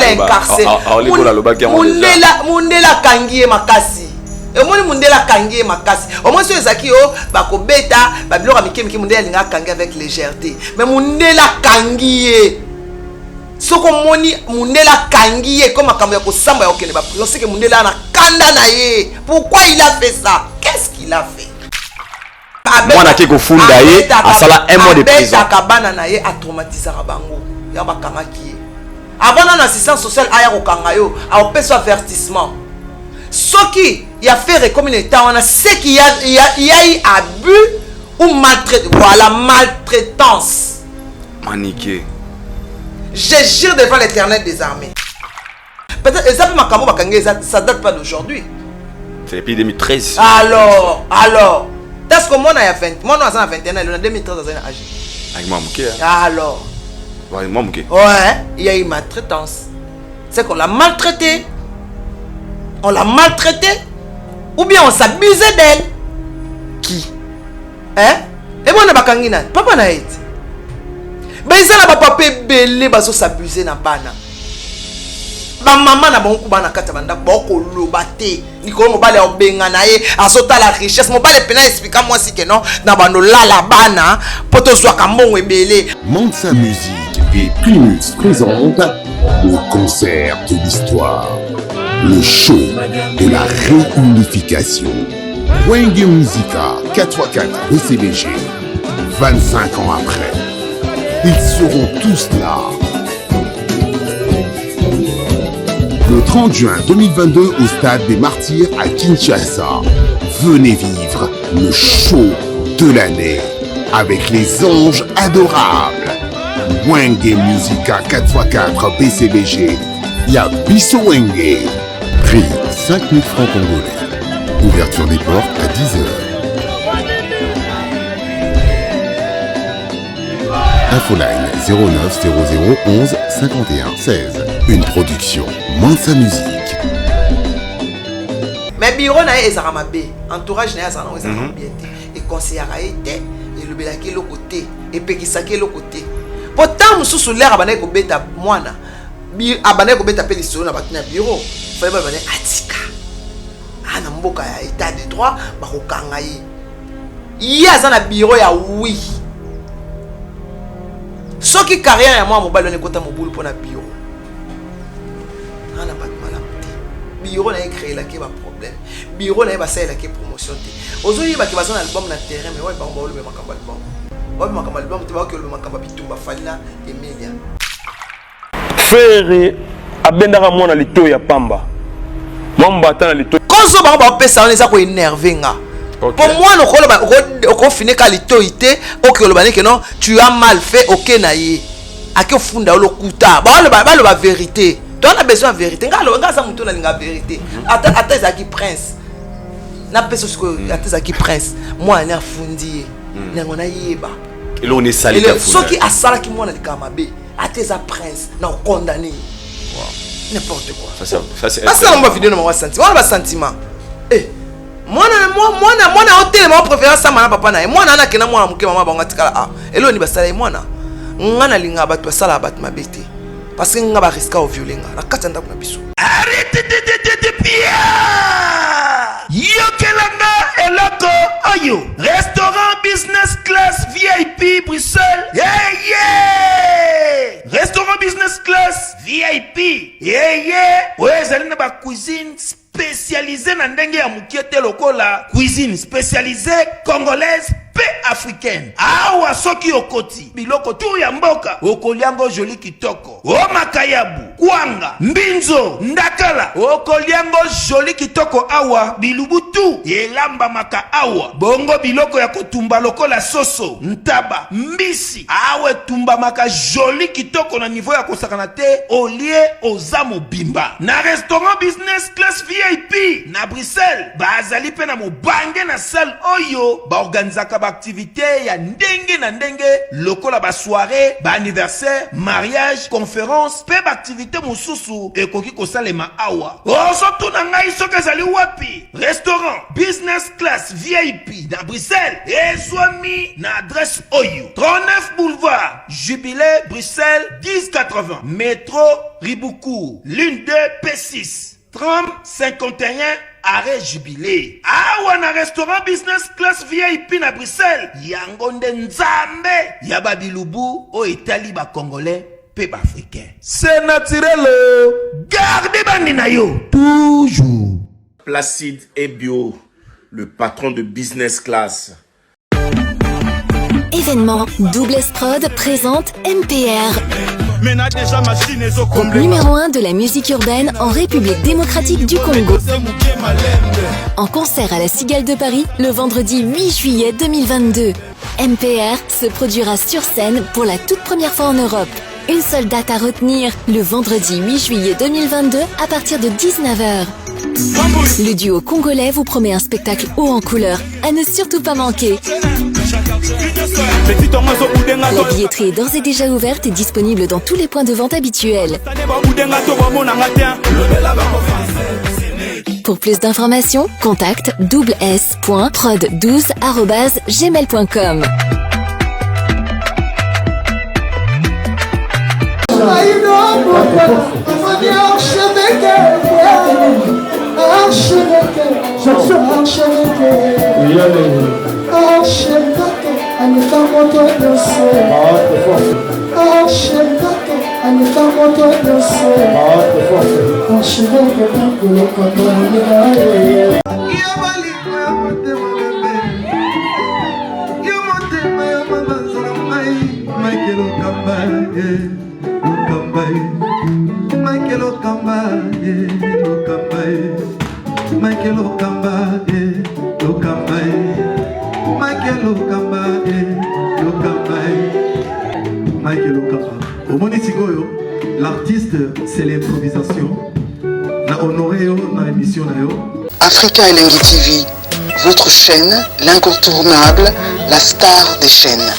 Mundela incarcéré. Mundela kangiye makasi. Et moi Mundela kangiye makasi. Au moins ceux qui bakobeta babilora miki Mundela linga kangiye avec légèreté. Mais Mundela kangiye. Soko moni Mundela kangiye comme akambo ya kosamba ya okende ba prison, c'est que Mundela na kanda na ye. Pourquoi il a fait ça? Qu'est-ce qu'il a fait? Moi na keko funda ye asala un mois de prison. Akabana na ye a traumatisé bango. Ya bakanga ki. Avant dans l'assistance sociale aya ko kanga yo, a opé avertissement. Ce qui y a fait comme une on a ce qu'il y a eu abus ou maltraitance. Maniqué. Je jure devant l'Éternel des armées. Peut-être ça peut m'accamer bakangé, ça date pas d'aujourd'hui. C'est depuis 2013. Alors, est-ce que moi na 20, moi na 21 ans, en 2013 dans un âge. Avec moi mouké. Alors. Ouais, moi mouké. Ouais, il y a eu maltraitance. C'est qu'on l'a maltraité. On l'a maltraité. Ou bien on s'abusait d'elle. Qui? Hein? Et moi na bakangina, papa na été. Mais ça na papa belé baso s'abuser na bana. Ba maman na bon kuba na kata banda boko lobate. Nikolo mobale obenga na ye asota la richesse mobale pena expliquer moi si que non na bando la bana poto zwa kambongo ebele. Mansa Musique et Primus présente le concert de l'histoire. Le show de la réunification. Wenge Musica 4x4 BCBG. 25 ans après, ils seront tous là. Le 30 juin 2022 au stade des Martyrs à Kinshasa. Venez vivre le show de l'année avec les anges adorables. Wenge Musica 4x4 BCBG. Yabiso Wenge. Prix 5 000 francs congolais. Ouverture des portes à 10h. Infoline 09 00 11 51 16. Une production Mansa Musique. Mais bureau na ezara mabe, entourage na ezara bien et conseiller a été et le belaki le côté et pekisaki le côté. Pourtant mususu l'air abana ko beta mwana. Abana ko beta peli solo na batina bureau. Fallait ba bana atika. Ana mboka ya état de droit ba ko kanga yi. Yi azana bureau ya oui. Ce qui carrière ya moi mobile on ekota mobulu pour na bureau. Ana bat malam. Bureau na créé la ke ba problème. Bureau na ba ça la ke promotion te. Aujourd'hui ba ke bazana album na terrain mais ouais ba on le makamba album. Ouais makamba album te ba ke le makamba bitumba falina Emilia. Frère abendaka mwana lito ya pamba. Mwamba atana lito. Konso ba ba pesa on eza ko énerver nga. Pour moi no kolo ba ko finir ka lito ité o ke lo ba que non tu as mal fait OK na ye. Ake funda lo kuta. Ba le ba vérité. Tu as besoin de vérité. Nga sa mutu na linga vérité. Ata ezaki prince. Na peso siko ata ezaki prince. Moi na fundi. Nango na yeba. Et là on est salé ka funda. Soki asala ki mwana likamabe. Ata eza prince na condamné. N'importe quoi. Ça c'est. Parce que on va vidéo na moi sentiment. On va sentiment. Moi hôtel ma préférence ça mana papa na moi na kena moi muke mama bango tikala ah elo ni basala moi na ngana linga bat basala bat mabete parce que ngaba risque au violenga na katanda kuna biso arrête de pia yokelanga eloko ayo restaurant business class VIP Bruxelles yeah restaurant business class VIP yeah ouais zalina ba cuisine spécialisée dans ndenge ya mukiete lokola cuisine spécialisée congolaise pe africaine awa soki okoti biloko tu ya mboka okoliango joli kitoko o makayabu kwanga mbinzo ndakala okoliango joli kitoko awa bilubutu elamba maka awa bongo biloko ya kotumba lokola soso ntaba mbisi awe tumba maka joli kitoko na niveau ya kosakana te olie ozamo bimba na restaurant business class VIP na Bruxelles bazali pe na mobange na salle oyo ba organizaka activité ya ndenge na ndenge lokola ba soirée, ba anniversaire, mariage, conférence, pe ba activité mosusu ekoki kosalema awa. Osoto na ngai soki ezali wapi? Restaurant business class VIP na Bruxelles ezwami na adresse oyo 39 boulevard Jubilé Bruxelles 1080 métro Riboucourt l'une 2 P6 30 51 arrêt Jubilé. Awa na restaurant business class VIP na Bruxelles yango nde nzambe ya babilubu o etali ba congolais pe ba africain. C'est naturel. Gardez bandi na yo toujours. Placide et Bio, le patron de business class. Événement Double Prod présente MPR. Numéro 1 de la musique urbaine en République démocratique du Congo. En concert à la Cigale de Paris le vendredi 8 juillet 2022. MPR se produira sur scène pour la toute première fois en Europe. Une seule date à retenir, le vendredi 8 juillet 2022 à partir de 19h. Le duo congolais vous promet un spectacle haut en couleur, à ne surtout pas manquer. La billetterie est d'ores et déjà ouverte et disponible dans tous les points de vente habituels. Pour plus d'informations, contacte s.prod12@gmail.com. L'artiste, c'est l'improvisation. La honoré dans l'émission. Africa Elengi TV, votre chaîne, l'incontournable, la star des chaînes.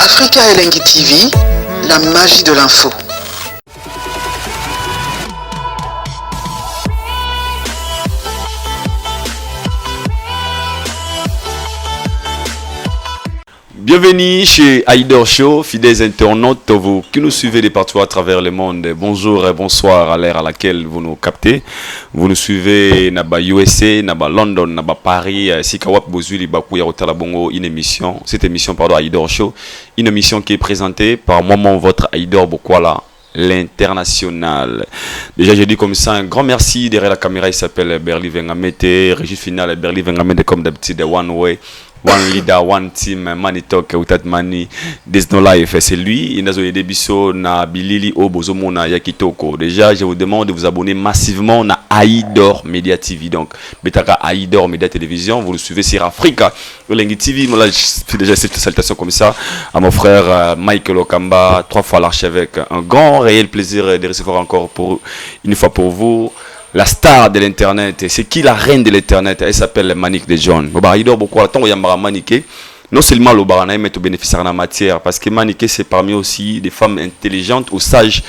Africa Elengi TV, la magie de l'info. Bienvenue chez Haïdor Show, fidèles internautes, vous qui nous suivez de partout à travers le monde. Bonjour et bonsoir à l'heure à laquelle vous nous captez. Vous nous suivez Naba USA, Naba London, Naba Paris, Sikawap Bozuli Bakuya Otalabongo, cette émission pardon Haïdor Show, une émission qui est présentée par moi, votre Haïdor Bokwala, l'international. Déjà je dis comme ça un grand merci. Derrière la caméra il s'appelle Berli Vengamete, régie finale Berli Vengamete comme d'habitude One Way. One leader, one team, money talk, without money, there's no life. C'est lui. Il n'a pas de biso na bilili obozomo na yakitoko. Déjà, je vous demande de vous abonner massivement à Haïdor Media TV. Donc, betaka Haïdor Media Télévision. Vous le suivez sur Africa Elengi TV. Moi, là, je fais déjà cette salutation comme ça à mon frère Michael Okamba, 3 fois l'archevêque. Un grand réel plaisir de recevoir encore une fois pour vous. La star de l'internet, c'est qui la reine de l'internet? Elle s'appelle Manique de John. Non seulement le barana mais tout bénéficiaire en la matière, parce que Manique c'est parmi aussi des femmes intelligentes ou sages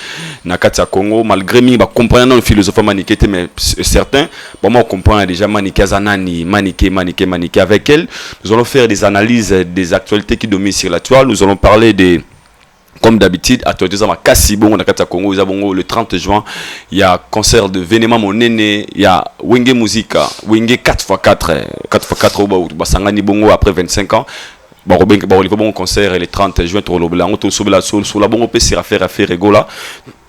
na Katia Congo, malgré mi comprenant le philosophe Manique, mais certains, bon moi on comprend déjà Manique Zanani, Manique avec elle, nous allons faire des analyses des actualités qui dominent sur la toile, nous allons parler des comme d'habitude, à Kassibon, on a Congo, le 30 juin, il y a concert de Venema Monene, il y a Wenge Musica, Wenge 4x4, 4x4 Basangani Bongo après 25 ans. Bon, concert le 30 juin, sur la bonne PC à faire rigola.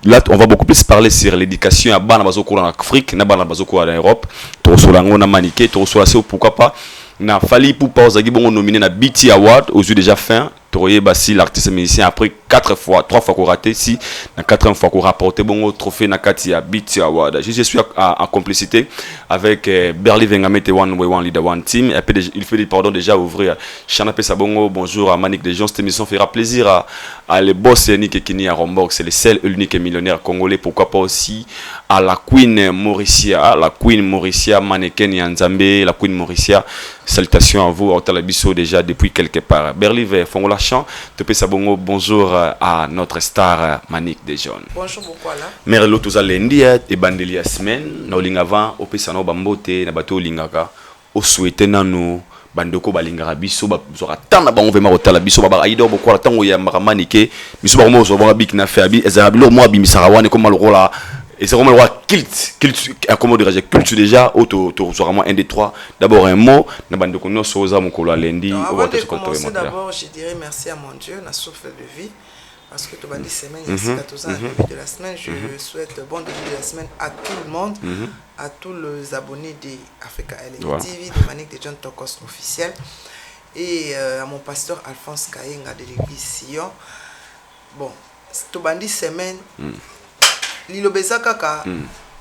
Là, on va beaucoup plus parler sur l'éducation à Bana Bazoko en Afrique, Nabana Bazoko en Europe, Torosolango na Maniké, Torosolaseo, pourquoi pas. Na Fali Poupa Ozagi Bongo nominé na BT Award aux yeux déjà fin. Toroye Bassi, l'artiste musicien, après 3 fois qu'on raté, si, la 4e fois qu'on rapporté bon trophée Nakati à Beat Award. Je suis en complicité avec Berly Vengamete One Way One Leader One Team. Il fait des pardons déjà ouvrir. Chana Pesabongo, bonjour à Manik Desjons. Cette émission fera plaisir à les boss Nick et Kini à Rombox. C'est le seul unique millionnaire congolais. Pourquoi pas aussi à la Queen Mauricia, mannequin Yanzambe, la Queen Mauricia. Salutations à vous, à Otalabiso déjà depuis quelque part. Berlive, Fongola Chan, Topé Sabongo, bonjour à notre star Manik Desjons. Bonjour, pourquoi là? Merlo Touza Lendia, et Bandelia Semaine, na Olingava, Opesano Bambote, na Bato Olingaka, au souhaité nano, Bandoko Balingara Biso, Zora Tana Bango Vema Otala Biso, Baba Aïdor, Bokwa, Tango Yamamanike, Biso Barmo, Zora Bik Nafabi, Ezabilo, moi, Bimisarawan, et comme Malrola. Et c'est vraiment le roi comment dirais-je, culte déjà, vraiment un des trois. D'abord un mot, avant de commencer, d'abord, je dirais merci à mon Dieu, la souffle de vie, parce que tu vas dire semaine, il y a 14 ans, le début de la semaine. Je souhaite bon début de la semaine à tout le monde, à tous les abonnés d'Africa LNT TV, de Manik Desjons Tokos officiel, et à mon pasteur Alphonse Kayenga de l'église Sion. Bon, tu vas dire semaine. Lilobeza kaka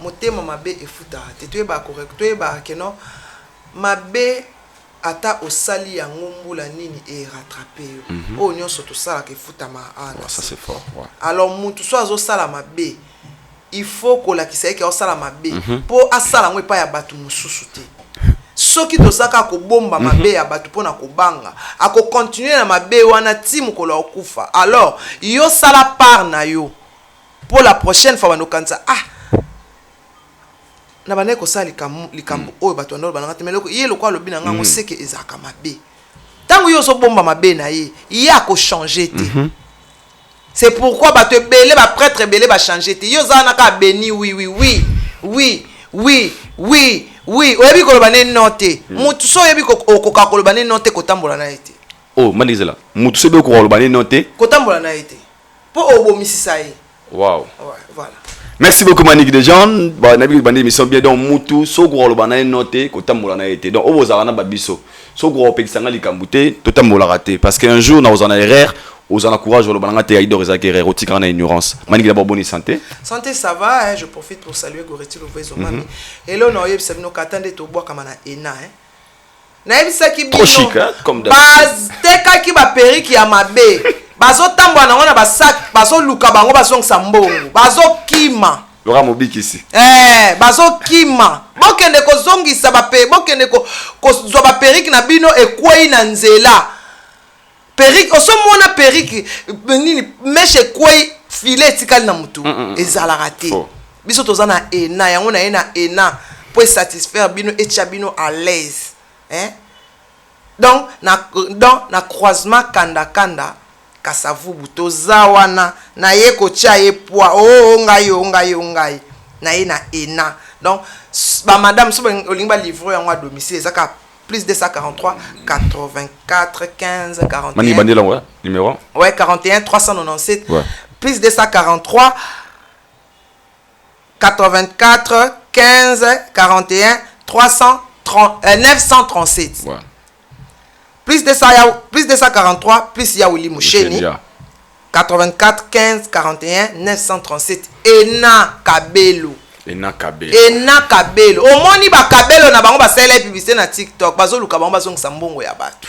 motema mabe efuta te ba correct to ba keno mabe ata osali ya ngombula nini et rattraper o nyonso to sala ke futa ma ana ça c'est fort ouais. Alors mutu so azo sala mabe il faut ko la kisai ke osala mabe po asala ngwe pa ya batu mususu te soki to saka ko bomba mabe ya batu pona ko banga ako continuer na mabe wana timu ko la okufa alors yo sala par na yo. Pour la prochaine fois, on va na bane ko sali likambo oyo bato ndolo bananga temelo ye lokwa lobi na ngango seke ezaka mabe tango yo so bomba mabe na ye ya ko changer te c'est pourquoi bato belé ba prêtre belé ba changer te yo za na ka béni oui oyebi ko lobane note mutu so yebi ko okoka ko lobane note ko tambola na ete oh manizela mutu so be ko lobane note ko tambola na ete po obomisisa ye. Wow. Ouais, voilà. Merci beaucoup Manik Desjons. Bah nabi bande émission bien donc mutu so gros lo bana noté ko tambola na été. Donc o bozara na babiso. So gros pekisanga likambuté to tambola raté parce qu'un jour na ozana erreur, ozana courage lo bana te Aïdor ezaka erreur o tikana ignorance. Manik d'abord bonne santé. Santé ça va hein, je profite pour saluer Goreti Lovezo mami. Hello no yeb sabino katande to bois kama na ena hein. Na yebisa ki bino. Trop chic hein comme baz teka ki ba periki ya mabe. Bazo tambwa na wana basak bazo luka bango bazo ngambongo bazo kima Laura Mobik ici bazo kima bokende ko zongisa ba pe bokende ko zo ba periki na bino ekwei na nzela periki oso mona periki nini meshe kwei filet tikali na mutu ezala raté biso tozana ena yango na ena ena pour satisfaire bino echa bino à l'aise hein donc na croisement kanda kasavu butoza wana na ye ko tia ye poa ngai na ye na ena donc ba madame so olingba livre yango à domicile ezaka plus 243 84 15 41 Mani bandela ouais numéro ouais 41 397 ouais. Plus 243 84 15 41 937 ouais. Plus de 143, plus Yaouli Moucheni. 84 15 41 937. Ena Kabelo. Au moni ba Kabelo na bango ba sala publicité na TikTok. Bazo luka bango bazo ngambongo ya batu.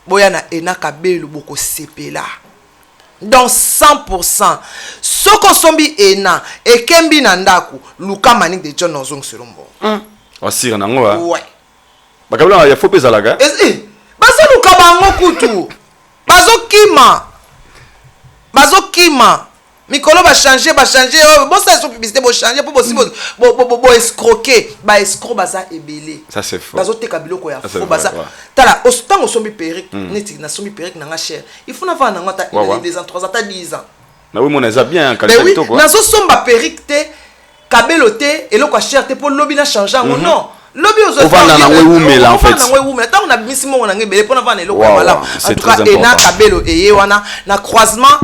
Boya na Ena Kabelo boko sepela. Donc 100%. Soko sombi Ena et Kembi na ndaku luka Manik Desjons nozong selombo. Wasira nango ha. Ouais. Bakabla ya fopé zalaga. Bazo luka bango kutu. Bazo kima. Mikolo ba changer bon ça so publicité bo changer pour possible bo escroquer ba escroc baza ebelé. Ça c'est faux. Bazo teka biloko ya faux baza. Tala ostango sombi perique neti na sombi perique na nga cher. Il faut na va na ngata des ans 3 ans 10 ans. Na oui mon eza bien qualité to quoi. Na so somba perique te kabelo te eloko cher te pour lobby na changer non. Lobby aux autres na en fait. Tant on a mis mon na ngebele pour na va na eloko mala. En tout cas Ena Kabelo eye wana na croisement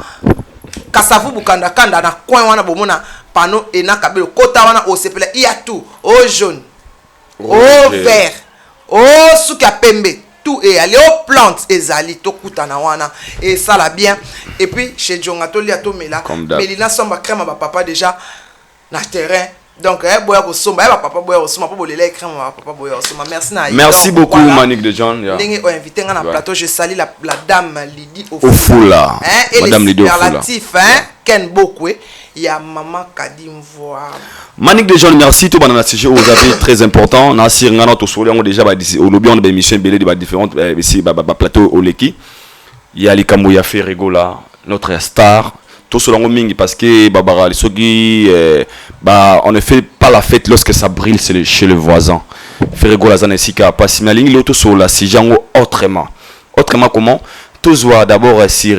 Kasavu bukanda kanda na coin wana bomona pano Ena Kabelo kota wana o jaune o vert o suka pembe tout et aller aux plantes ezali to kutana wana et ça la bien et puis chez Djonga to lia to mela melina somba crème ba papa déjà na terrain donc boya ko somba ba papa boya ko somba pour bolela crème ba papa boya ko somba merci beaucoup Manick de John ndenge o invité nga na plateau je salue la dame Lydie Ofula madame Lydie Ofula Ken Bokwe il y a maman Kadim Voa Manick de John merci tout banana sujet vous avez très important na sir ngana to solo on déjà ba au lobby on ba émission belé de différentes ici ba plateau oleki il y a likambo ya Ferregola notre star tout cela mingi parce que babara soki on ne fait pas la fête lorsque ça brille chez le voisin Ferregola zanesika pas simaling l'auto sur la si jango autrement comment tous voient d'abord sur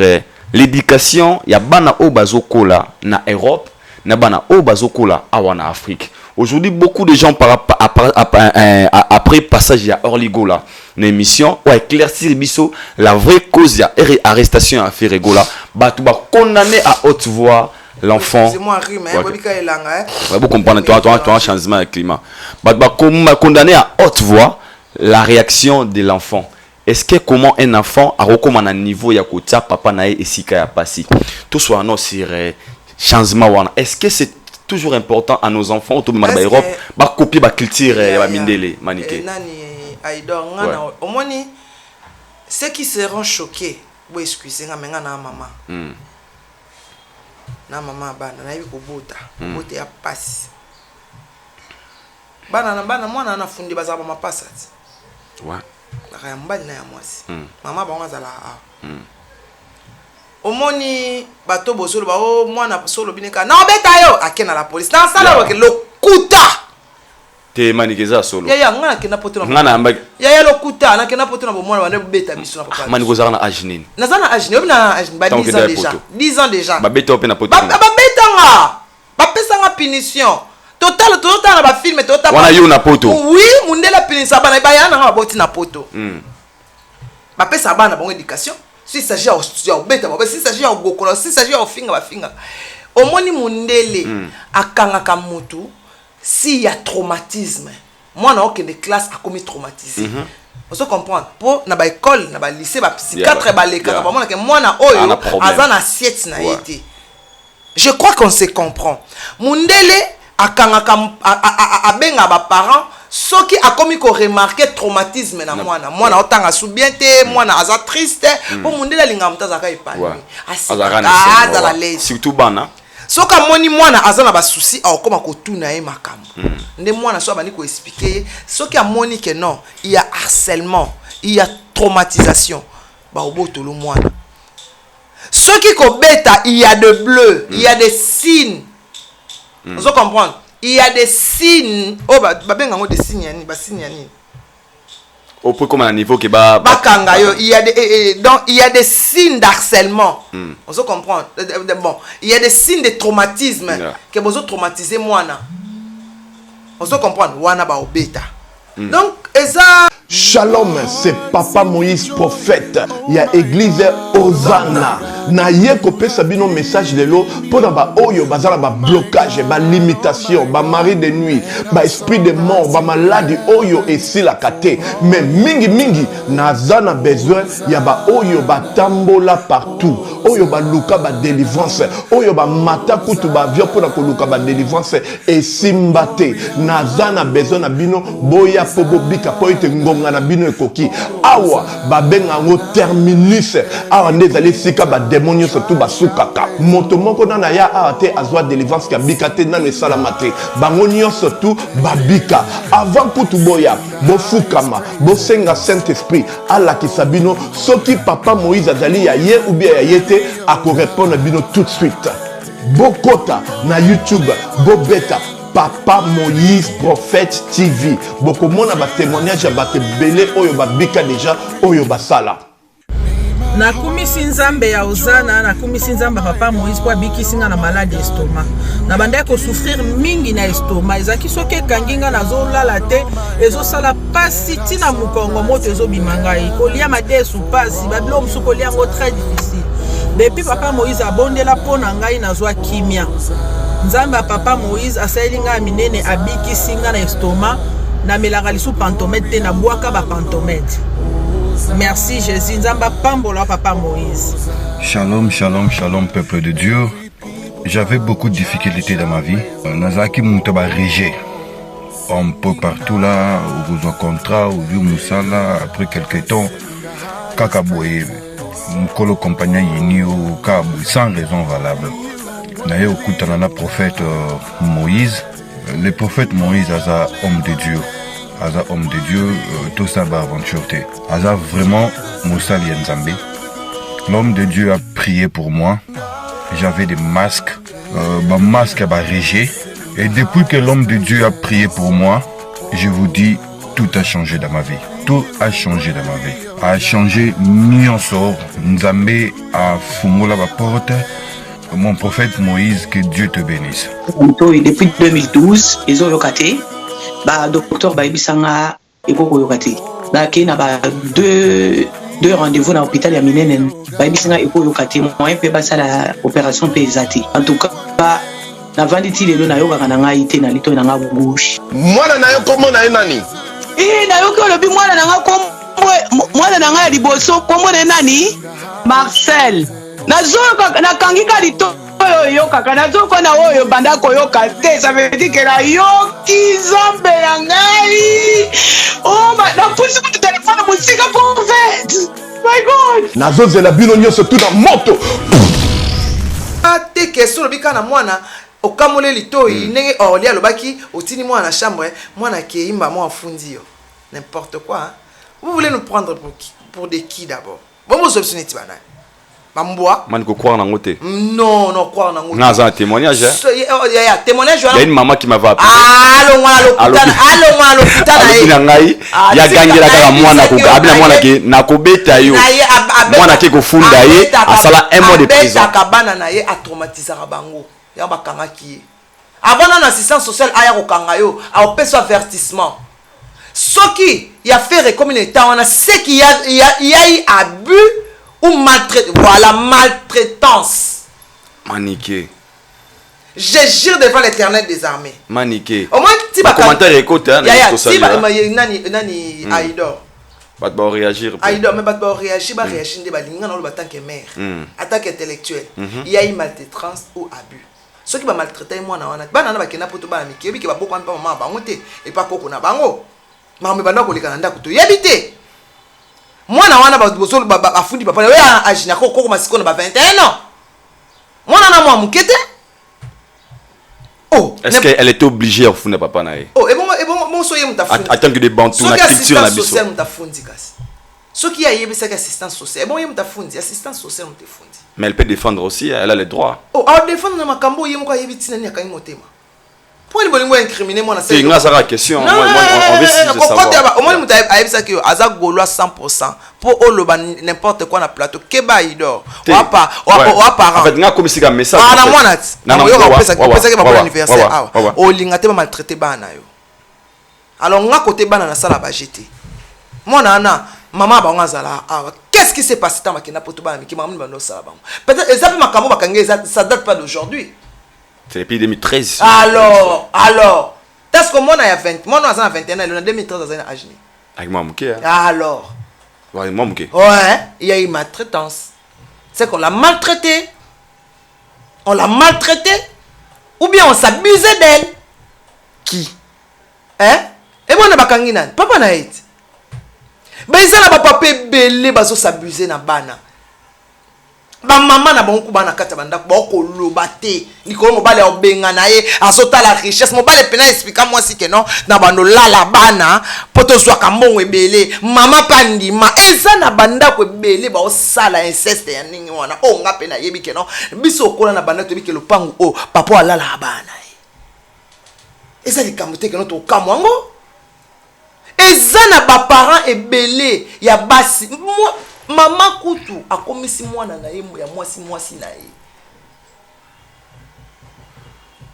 l'éducation ya bana o bazokola na Europe na bana o bazokola awana Afrique aujourd'hui beaucoup de gens après passage ya Orligola une émission ou éclaircir biso la vraie cause ya arrestation à Ferregola batu ba condamné à haute voix l'enfant c'est moi rime bobika elanga vous comprenez toi changement de climat batu ba condamné à haute voix la réaction de l'enfant. Est-ce que comment un enfant a recommandé un niveau ya kotia papa nae esika ya pasi tout soit non sur changement wana est-ce que c'est toujours important à nos enfants autour de Europe ba copier ba culture ya mindele maniké nani aidor ngana omoni ceux qui seront choqués bo excusez nga menga na maman na maman bana na yiko bota bote ya pasi bana mwana na fundi bazaba mapasa ouais la mbali na ya mwasi mama bango azala omoni bato bosolo ba o mwana solo bineka na obeta yo akena la police na sala ke lokuta te manikeza solo ya ngana kena poto na ngana amba ya lokuta na kena poto na bomwana bana beta biso na papa manikoza na ajinin na zana ajinin obina ajinin ba 10 ans déjà 10 ans déjà ba beta opena poto ba beta nga ba pesa nga punition total na ba film total wana yo na poto oui mundela punition bana ba yana nga boti na poto ba pesa bana bon éducation si s'agit ya beta ba si s'agit ya gokola si s'agit ya finga ba finga omoni mundele akanga ka mutu si ya traumatisme moi na aucune classe a commis traumatisé on se comprendre pour na ba école na ba lycée ba psychiatre ba leka ba mona ke moi na oyo azana assiette na été je crois qu'on se comprend mundele akanga abenga ba parents soki a commis ko remarquer traumatisme na mwana otanga subiente mwana aza triste po mundela linga mutaza ka ipani azala lezi surtout bana soka moni mwana azana ba souci akoma ko tuna e makambo nde mwana so bani ko expliquer soki amoni que non il y a harcèlement il y a traumatisation ba obotolo mwana soki ko beta il y a de bleu il y a des signes vous comprenez il y a des signes oh ba benga ngo des signes yani ba signes yani au point comme à un niveau que ba kanga yo il y a des donc il y a des signes d'harcèlement on se comprend bon il y a des signes de traumatisme que bozo traumatiser mwana on se comprend wana ba obeta donc eza Shalom, c'est Papa Moïse prophète. Il y a église Hosanna. Na yeko pesa bino message de l'eau pour ba oyo bazala ba blocage, ba limitation, ba mari de nuit, ba esprit de mort, ba maladie oyo et si la kate. Mais mingi na zana besoin ya ba oyo ba tambola partout. Oyo ba luka ba délivrance, oyo ba mata kutu ba vio pour na ko luka ba délivrance et simbate. Na zana besoin na bino boya pobo bika po ite ngonga na bino ekoki. Awa ba benga ngo terminus. Awa ndezali sika ba démonio surtout basukaka moto moko na ya ate azwa délivrance ka bikate na le salamate bangonio surtout babika avant kutu boya bofukama bosenga Saint Esprit ala kisabino soki papa Moïse azali ya ye ou bien ya yete ako répondre bino tout de suite bokota na YouTube bobeta Papa Moïse prophète TV bokomona ba témoignage ba belé oyo babika déjà oyo basala na kumisi nzambe ya Hosanna na kumisi nzambe papa Moïse kwa bikisinga na malade estomac na banda ko souffrir mingi na estomac ezaki soke kanginga na zolala te ezosala pasi tina mukongo moto ezobimanga kolia madesu pasi babilo musuko lia ngo très difficile depuis papa Moïse abondela pona ngai na zwa kimia nzambe papa Moïse asalinga minene abikisinga na estomac na melaka lisu pantomètre te na bwaka ba pantomètre Merci Jésus. Nzamba pambola papa Moïse. Shalom, shalom, shalom, peuple de Dieu. J'avais beaucoup de difficultés dans ma vie. Nazaki Moutaba Régé. Un peu partout là, au besoin contrat, au vieux Moussala, après quelques temps, Kakaboué, Mkolo compagnon Yinio, Kabou, sans raison valable. D'ailleurs, au Koutanana prophète Moïse, le prophète Moïse, Aza homme de Dieu. Aza homme de Dieu, tout ça va aventure. Aza vraiment Moussali Nzambe. L'homme de Dieu a prié pour moi. J'avais des masques. Ma masque a régé. Et depuis que l'homme de Dieu a prié pour moi, je vous dis, tout a changé dans ma vie. Tout a changé dans ma vie. A changé Nyonsor. Nzambe a fumé la porte. Mon prophète Moïse, que Dieu te bénisse. Depuis 2012, ils ont yokaté. Docteur Baibisanga et Koko yokate. Qui n'a pas deux rendez-vous dans l'hôpital à Minenen. Baibisanga et Koko yokate. Moi, je peux passer la opération pesate. En tout cas, na vanditi lelo na yoka kananga ite na lito na ngabouche. Mwana na yo komo na nani? Na yo ko lobi mwana na ngako mwana na nga liboso komo na nani? Marcel. Nazoka na kangika lito yo kaka nazoko na oyo banda koyoka te, ça veut dire que la yoki zambe ya ngai. Oh na pusi ku téléphone musika pour fait. My God. Nazozela bino nyonso tout na moto. Ate question lobika na mwana okamole litoi ndenge olia lobaki otini mwana chambre mwana keimba mwa fundi yo n'importe quoi hein? Vous voulez nous prendre pour des qui d'abord? Bon vous optionner tibana Mamboa man ko croire na ngote. Non croire na ngote. Naza un témoignage. Témoignage. Il y a une maman qui m'avait appelé. Allô mwana l'hôpital ngai ya gangela kaka mwana ko abina mwana ke na kobeta yo. Mwana ke ko funda ye asala un mois de prison. Akabana na ye a traumatisé bango. Ya bakanga ki. Avant na assistance sociale aya ko kanga yo, a opé avertissement. Soki ya fait comme une état on a ce qu'il y a eu abus ou maltraitance. Voilà, maltraitance. Maniqué. Je jure devant l'Éternel des armées. Maniqué. Au moins, tu vas commentaire écoute hein. Nani Aïdor. Pas de réagir. Aïdor, mais pas de réagir, pas réagir de balinga en tant que mère, en tant qu'intellectuel. Il y a eu maltraitance ou abus. Ceux qui va maltraiter moi na wana, bana na bakena poto bana mikebi ke ba boko mpa mama bango te et pas koko na bango. Mama banda ko leka na ndako to yebite. Mwana wana bazolo bafundi papa we ajina koko masiko na ba 21 ans. Mwana na mwa mukete. Oh, est-ce qu'elle était obligée à fonder papa nae? Oh, et bon soyez mutafundi. Attends que des bantous na culture na biso. Social mutafundi kasi. Ce qui a yébi c'est assistance sociale. Bon yé mutafundi, assistance sociale mutafundi. Mais elle peut défendre aussi, elle a les droits. Oh, elle défendre na makambo yé mko yébi tina ni akangi motema. Pour les bolingo incriminer moi na c'est une grâce à la question. Moi on veut savoir. Au moins muta ayeb ça que aza golois 100% pour oloba n'importe quoi na plateau keba idor. Wa parent. En fait nga comme si un message. Ah na mwana ti. Na yo ko pesa que ba pour l'anniversaire. Ah. O linga te ba maltraiter bana yo. Alors nga côté bana na sala ba jeter. Mwana na maman ba ngazala. Ah, qu'est-ce qui s'est passé tant makina poto bana miki maman ba no sala ba. Peut-être ezap makambo bakangé ça date pas d'aujourd'hui. C'est depuis 2013. Alors, est-ce que moi, il y a 20, moi, on a 21 ans, il y a 2013 ans, à Agni. Avec moi, Mouké. Alors. Ouais, moi, Mouké. Ouais, il y a eu maltraitance. C'est qu'on l'a maltraité. On l'a maltraité. Ou bien on s'abusait d'elle. Qui? Hein? Et moi, on a pas kanginan. Papa n'a été. Ben, ça n'a pas papa belé, baso s'abuser na bana. Ba maman na bonku bana kata banda boko lobate nikolo mobale obenga na ye azota la richesse mobale pena expliquer moi si que non na bando la bana poto zwa kambongo ebele mama pandima eza na banda ko ebele ba osala inceste ya ningi wana o nga pena yebi que non biso kola na banda to bi que le pangu o papa ala la bana eza likamute que non to kamwango eza na ba parents ebele ya basi Maman kutu a commis si moi na ye ya mwasi na ye.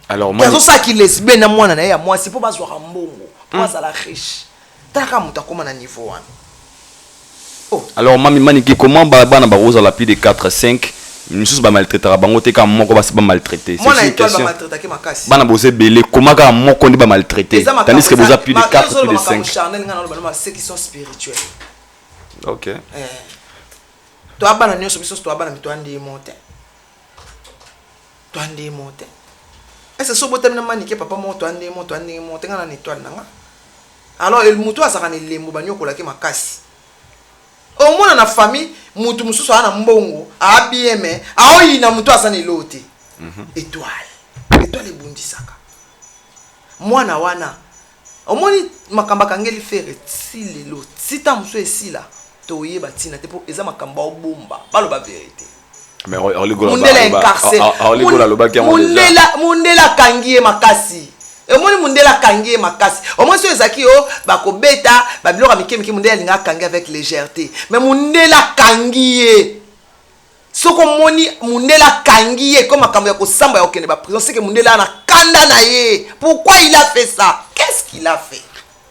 Alors moi c'est ça qui laisse ben na moi na ye ya mwasi po bazwa mbongo po bazala riche. Taka muta koma na niveau wana. Oh. Alors mami maniki comment bana ba rosa la plus de 4 5 nous ba maltraiter bango te ka moko ba maltraiter. Moi na étoile ba maltraiter ke makasi. Bana bose belé comment ka moko ndi ba maltraiter. Tandis que vous a plus de 4 plus de 5. Charnel ngana ba ceux qui sont spirituels. Ok. Toi bana nyoso biso toi bana mito andi monte. Toi andi monte. Est-ce que so botamina manike papa mo toi andi monte ngana ni toi nanga. Alors el mutu asaka ni lembo banyoko laki makasi. Au moins na famille mutu mususu ana mbongo abieme aoyi na mutu asani lote. Étoile ebundisaka. Mwana wana omoni makamba kangeli fere ti lelo sita musu esila to yeba tina te po eza makamba obomba balo ba vérité. Mais oligola mundela incarcé oligola lobaki mundela kangie makasi omoni mundela kangie makasi omoni so ezaki o bakobeta babiloko mikemiki mundela linga kangie avec légèreté mais mundela kangie soko moni mundela kangie comme makambo ya kosamba ya okende ba prison c'est que mundela na kanda na ye. Pourquoi il a fait ça? Qu'est-ce qu'il a fait?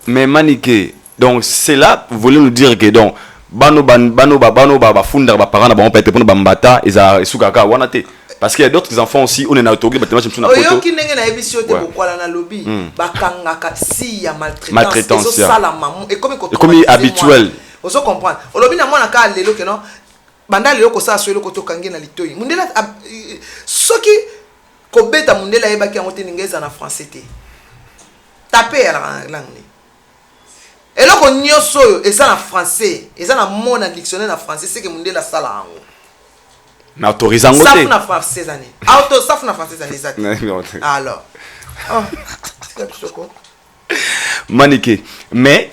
Mais Maniké, donc c'est là vous voulez nous dire que donc bano funda ba parents na ba pete pour bambata eza esukaka wanate parce qu'il y a d'autres enfants aussi on est na autographe battement je me na photo. Oyo ki ndenge na ebisi yote bokwala na lobby bakangaka si ya maltraitance eso sala mamu et comme habituel. Oso comprendre. Olobi na mwana ka lelo ke non banda lelo ko sa so lelo ko to kangi na litoyi. Mundela soki kobeta mundela yebaki yango te ningeza na français te. Taper la langue. Et là qu'on y a et ça en français, et ça en mon dictionnaire en français, c'est que mundela sala yango. Na autorisant ngote. Ça na français année. Auto ça na français année. Alors. Maniké. Mais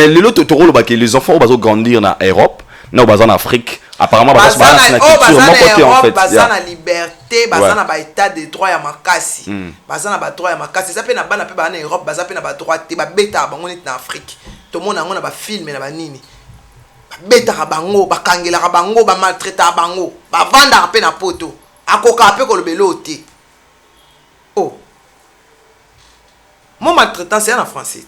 l'autre rôle que les enfants vont grandir en Europe, non en Afrique. Apparemment baza na culture en fait. Baza na liberté, baza na ba état de droit ya makasi. Baza na ba droit ya makasi. Ça pe na bana pe ba na Europe, baza pe na ba droit te ba beta bango net na Afrique. To mona ngo na ba film na ba nini. Ba beta ka bango, ba kangela ka bango, ba maltraiter bango. Ba vanda pe na poto. Akoka pe ko lobelo te. Oh. Mon maltraitant c'est en français.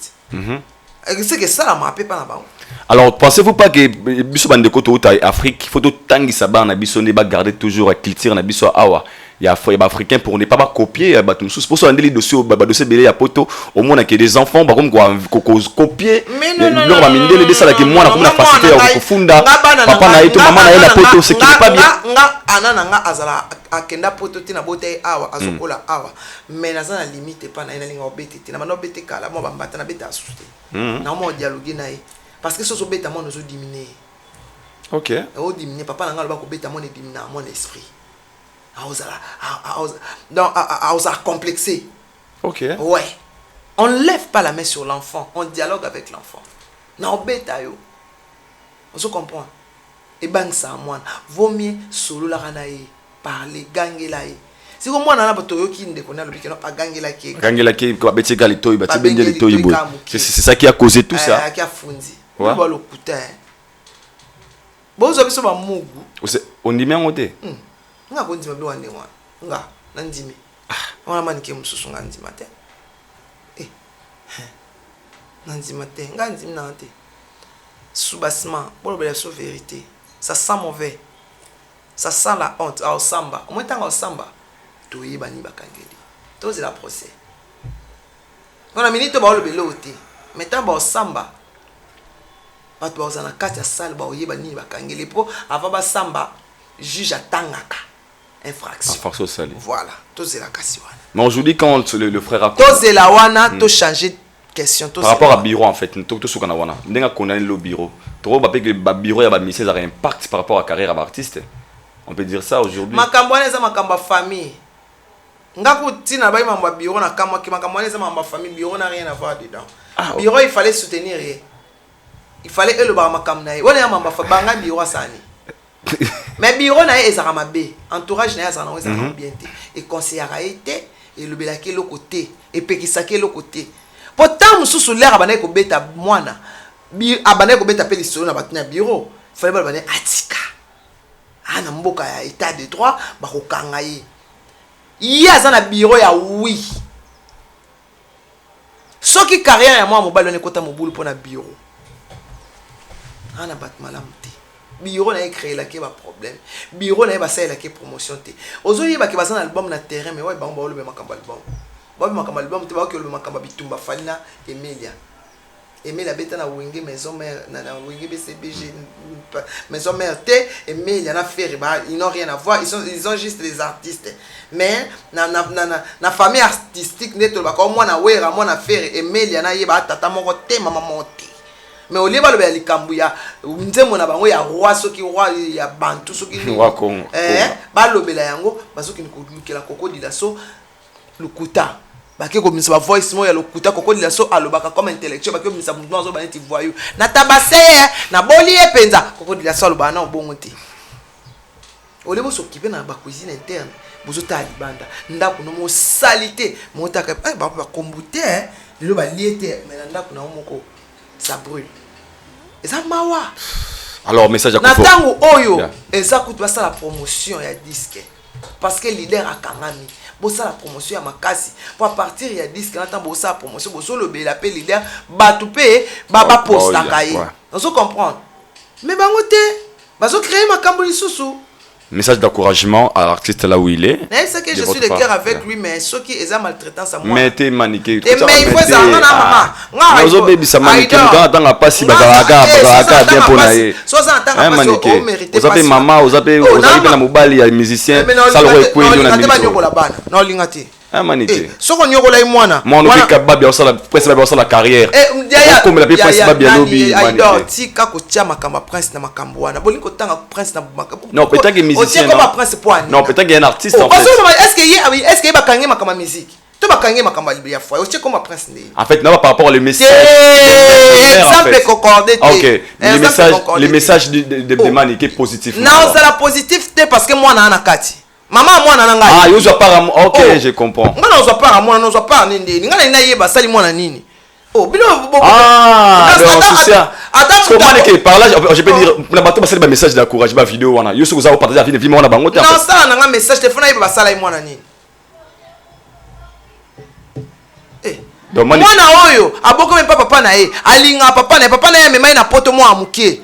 C'est que ça la m'a pas na bango. Alors, pensez-vous pas que biso bande ko to Afrique, il faut tangi saba na biso ne ba garder toujours la culture na biso awa. Il y a africain pour ne pas copier batum sous pour ça ndeli dossier dossier belé ya poto au moins que des enfants ba comme copier leur ba mindele de ça la que moi na comme na facilité ya kufunda papa na eto maman na ela poto c'est qui pas bien nga anana nga azala akenda poto tina bote awa azokola awa mais na za na limite pa na ina linga obete tina mano bete kala mo bambata na beta asuste na mo dialogue na ye parce que ce so beta mo no zo diminuer. OK o diminuer papa na nga ba ko beta mo ne diminuer mon esprit. Donc, à complexé. Ok. Ouais. On ne lève pas la main sur l'enfant. On dialogue avec l'enfant. Non, bêta yo. On se comprend. Et bang ça, moi. Vaut mieux solo la ranae. Parler, ganger la. Si vous moi, on a un qui ne connaît pas ganger la qui. Ganger la qui, quoi, bêter galito, bêter bendelito, c'est ça qui a causé tout ça. Qui a fondi. Ouais. Bon, le couteau. Bon, vous avez ça, on dit bien, on dit. Nga kondima bi wande wana nga nandimi wana manike mususu nga ndima te nandima te nga ndimi na te soubassement pour le so vérité ça sent mauvais ça sent la honte au samba au moins tanga au samba to yeba ni bakangeli to c'est la procès wana minute ba le belo te mais tant ba au samba ba to za na kati ya salle ba yeba ni bakangeli po avant ba samba juge atangaka infraction. Voilà, tout c'est la question. Mais aujourd'hui, quand le frère a... Tout c'est la wana, tout changer de question. Par rapport à bureau, en fait, tout ce qu'on a wana. N'est-ce qu'on a le bureau. Trop, bah, que le bureau y a mis ça a un impact par rapport à la carrière d'artiste. On peut dire ça aujourd'hui. Makambwane ça makamba famille. Ngaku tina ba mamba bureau na kama ki makambwane ça mamba famille bureau n'a rien à voir dedans. Bureau il fallait soutenir. Il fallait le ba makamna. On est mamba banga bureau sani. Mais bureau na ezara mabe entourage na ezara na bien té et conseiller a été et le belaki le côté et pekisaki le côté pourtant mususu l'air abana ko beta mwana bi abana ko beta pe lisolo na batina bureau fallait ba bana atika ana mboka ya état de droit ba ko kanga yi ya na bureau ya oui soki carrière ya moi mobile ne kota mobulu pona bureau ana bat malam bureau n'a créé la qui va problème bureau n'a pas ça la qui promotion té aujourd'hui ba ki bazana album na terrain mais ouais ba le makamba album ba makamba album te ba que le makamba bitumba falina Emilia Emile abeta na wenge maison mère na wenge BCBG maison mère T. Emile il y en a fait ils n'ont rien à voir, ils ont juste des artistes. Mais na famille artistique neto ba ko mwana wera mwana faire Emile il y en a yeba tata moko te mama monte. Mais au lieu de le likambu ya nzembo na bango ya roi soki roi ya bantu soki balobela yango basoki nikolukela kokodila so lukuta bake komisa ba voice mo ya lukuta kokodila so alobaka comme intellectuel bake komisa mutu azo baneti voyou na tabase na boli epenza kokodila so alobana na obongo te au lieu de s'occuper na ba cuisine interne bozota libanda ndako no mo salité motaka ba kombuter lelo ba liete mais ndako na moko ça brûle. Et ça mawa. Alors message à Kufu. Natango oyo eza kutu basa la promotion ya disque. Parce que leader a kangami. Bosa la promotion ya makasi. Pour partir ya disque natango bosa la promotion boso le bela pe leader batu pe baba posta kaye. On se comprendre. Mais bango te bazo créer makambo lisusu. Message d'encouragement à l'artiste là où il est. C'est que je suis de cœur avec lui, mais ceux qui est maltraitant ça moi. Mettez maniqué. Mais il faut ça, non maman. Nous avons baby ça maniqué. Quand on a pas si bagaraka bien pour naïe. Soit ça en tant que maniqué. Vous avez maman, vous avez bien mobile, il y a musicien. Ça le repoint dans la musique. Non lingati. Maniqué. So qu'on yogola y mwana. Moi on est capable bien ça la presse va ça la carrière. Comme la presse pas bien lobby. Si ka ko tia makamba prince na makambo wana. Bolingo tanga prince na makambo. Non, peut-être que musicien. Non, peut-être qu'il y a un artiste en fait. Est-ce qu'il va kangé makamba musique? Tu vas kangé makamba libya foi. Aussi comme prince né. En fait, non par rapport au message. Exemple concordé. OK. Les messages de maniqué positif. Non, c'est la positif parce que moi na nakati. Maman moi na nanga. Ah, yo zo pas OK, je comprends. Ngana zo pas moi, non zo pas nini. Ngana ina yeba sali moi na nini. Oh, bilo ah, attends, que par là je peux dire na bato ba sali ba message d'encouragement ba vidéo wana. Yo so za partager la vidéo wana bango te. Non, ça na nga message téléphone yeba sala moi na nini. Eh. Moi na oyo, aboko même papa na ye. Alinga papa na ye mema na poto moi amukie.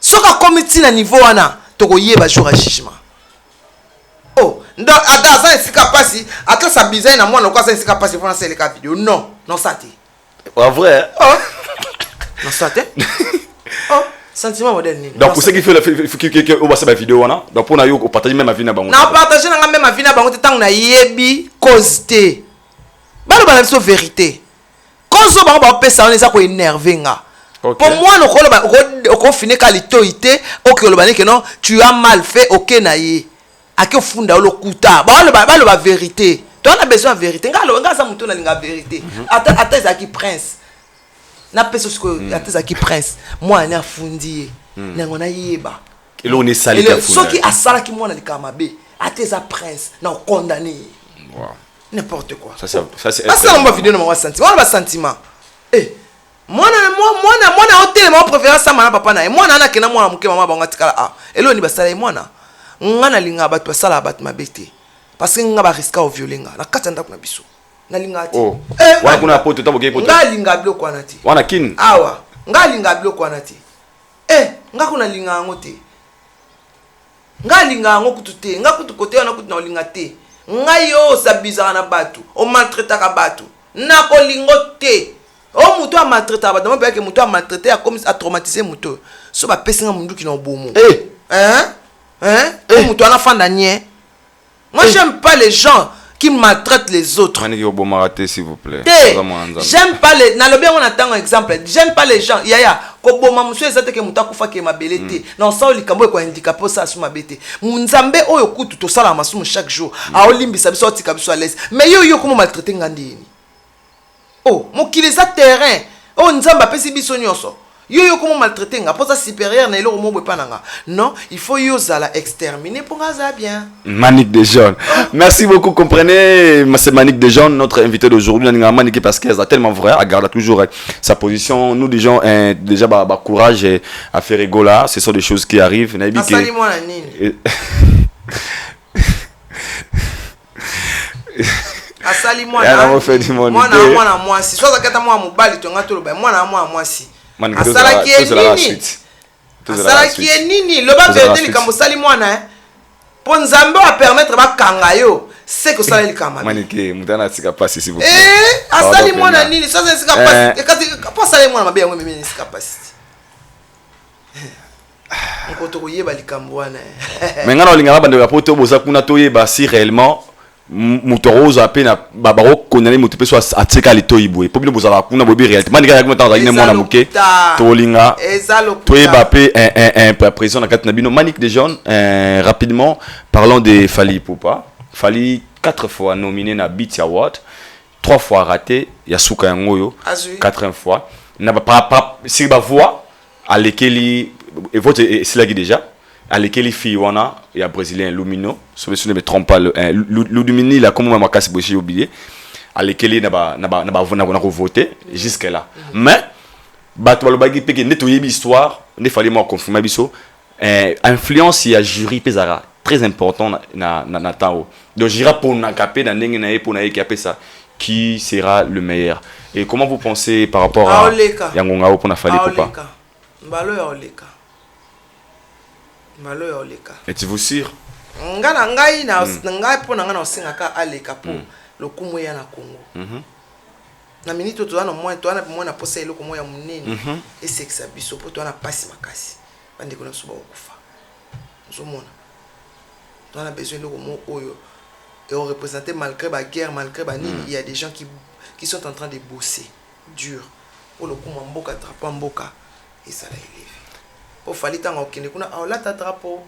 Soka committee na niveau wana, to ko yeba jour à jugement. Oh, donc attends, ça c'est capacité. Attends, ça bizarre na moi non quoi ça c'est capacité pour lancer les cas vidéo. Non, non ça t'est. En vrai. Oh. Non ça t'est. Oh, sentiment moderne. Donc pour ceux qui fait le on va la vidéo là. Donc pour na yo partager même ma vie na bango. Non, partager na même ma vie na bango tant na yebi cause té. Ba le balance vérité. Cause bango ba pesa on eza ko énerver nga. Pour moi no ko finir qualité OK le bani que non, tu as mal fait OK na yé. Ake funda lo kuta ba le ba vérité tu as besoin de vérité nga za muto na linga vérité ata za ki prince na peso siko ata za ki prince moi na fundi na ngona yeba et là on est salé ka funda soki asala ki moi na likama be ata za prince na condamné n'importe quoi ça c'est asa mba vidéo na mwa sentiment ba sentiment moi hôtel moi préfère ça mana papa na moi na kena moi muke mama bango tikala ah elo ni basala moi na ngana linga batu basala batu mabete parce que nga ba risque au violenga na kata ndako na biso na linga ati wana kuna poto taboke poto nga linga bloko wana ti wana kin awa nga linga bloko wana ti nga kuna linga ngo te nga linga ngo kutu te nga kutu kote wana kutu na linga te nga yo sabizana na batu o maltraiter ka batu na ko lingo te o muto a maltraiter batu mo ke muto a maltraiter a comme a traumatiser muto so ba pesinga mundu ki na bomo Muto ana fanda nie. Moi j'aime pas les gens qui maltraitent les autres. S'il vous plaît. J'aime pas les na lobi on attend un exemple. J'aime pas les gens. Yaya ko boma monsieur ezate ke muta kufa ke mabelete. Non ça likambo ko handicapé ça suma bete. Munzambe oyo kutu to sala masumu chaque jour. A olimbisa biso tika biso à l'aise. Mais yo comment maltraiter ngandi. Oh, mokili za terrain. Oh nzamba pesi biso nyonso. Yo comment maltraiter nga posa supérieur na elo mo bwe pananga. Non, il faut yo zala exterminer pour nga bien. Manique des jeunes. Merci beaucoup, comprenez, c'est Manique des jeunes, notre invité d'aujourd'hui, Manique parce qu'elle a tellement vrai, elle garde toujours sa position. Nous des gens déjà courage à faire rigoler, ce sont des choses qui arrivent. Asali moi na nini. Asali moi na moi si soit zakata moi mobali to ngato ba moi na moi si. Asalaki nini le ba vérité likambo sali mwana po nzambe a permettre ba kanga yo c'est que ça il kama manike mutana sika passe s'il vous plaît asali mwana nini ça c'est sika passe pas ça mwana mabe yango mimi sika passe nkoto koyeba likambo wana mais ngana olinga bande rapport boza kuna toyeba si réellement mutorozo apena babaro konane mutu peso atika litoyibwe po bino bozala kuna bobi réalité manika yakuma tanza ine mwana muke tolinga toyeba pe un président na kati na bino Manick de Jeunes rapidement parlons de Fally Ipupa. Fally 4 fois nominé na BET Award, 3 fois raté, Yasuka Yangoyo, 4e fois. Na pas si ba voix à lekeli et vote c'est là qui déjà à lekeli Fiwana et à brésilien Lumino, si je ne me trompe pas Lumino il a comme moi casse boshi oublié à lekeli na ba voter jusqu'à là. Mais bato balobaki peke netoyebi histoire, ne fallait moi confirmer biso influence il y a jury pesara très important na tao. Donc j'irai pour n'acaper dans n'engene pour n'acaper ça qui sera le meilleur. Et comment vous pensez par rapport à Yangonga pour na Fally Ipupa? Mbalo ya oleka. Mbalo ya oleka. Êtes-vous sûr? Ngana ngai na ngai pour ngana osingaka aleka pour le kumu ya na Congo. Na minute to na moi posa eloko moya munene et sexa biso pour to na pasi makasi. Bande ko na suba okufa. Nzomona. On a besoin de mots et on représente malgré la guerre, malgré la nini, il y a des gens qui sont en train de bosser dur pour le coup mboka drapeau mboka et ça l'a élevé. Pour Fally tant au Kenya kuna on la drapeau.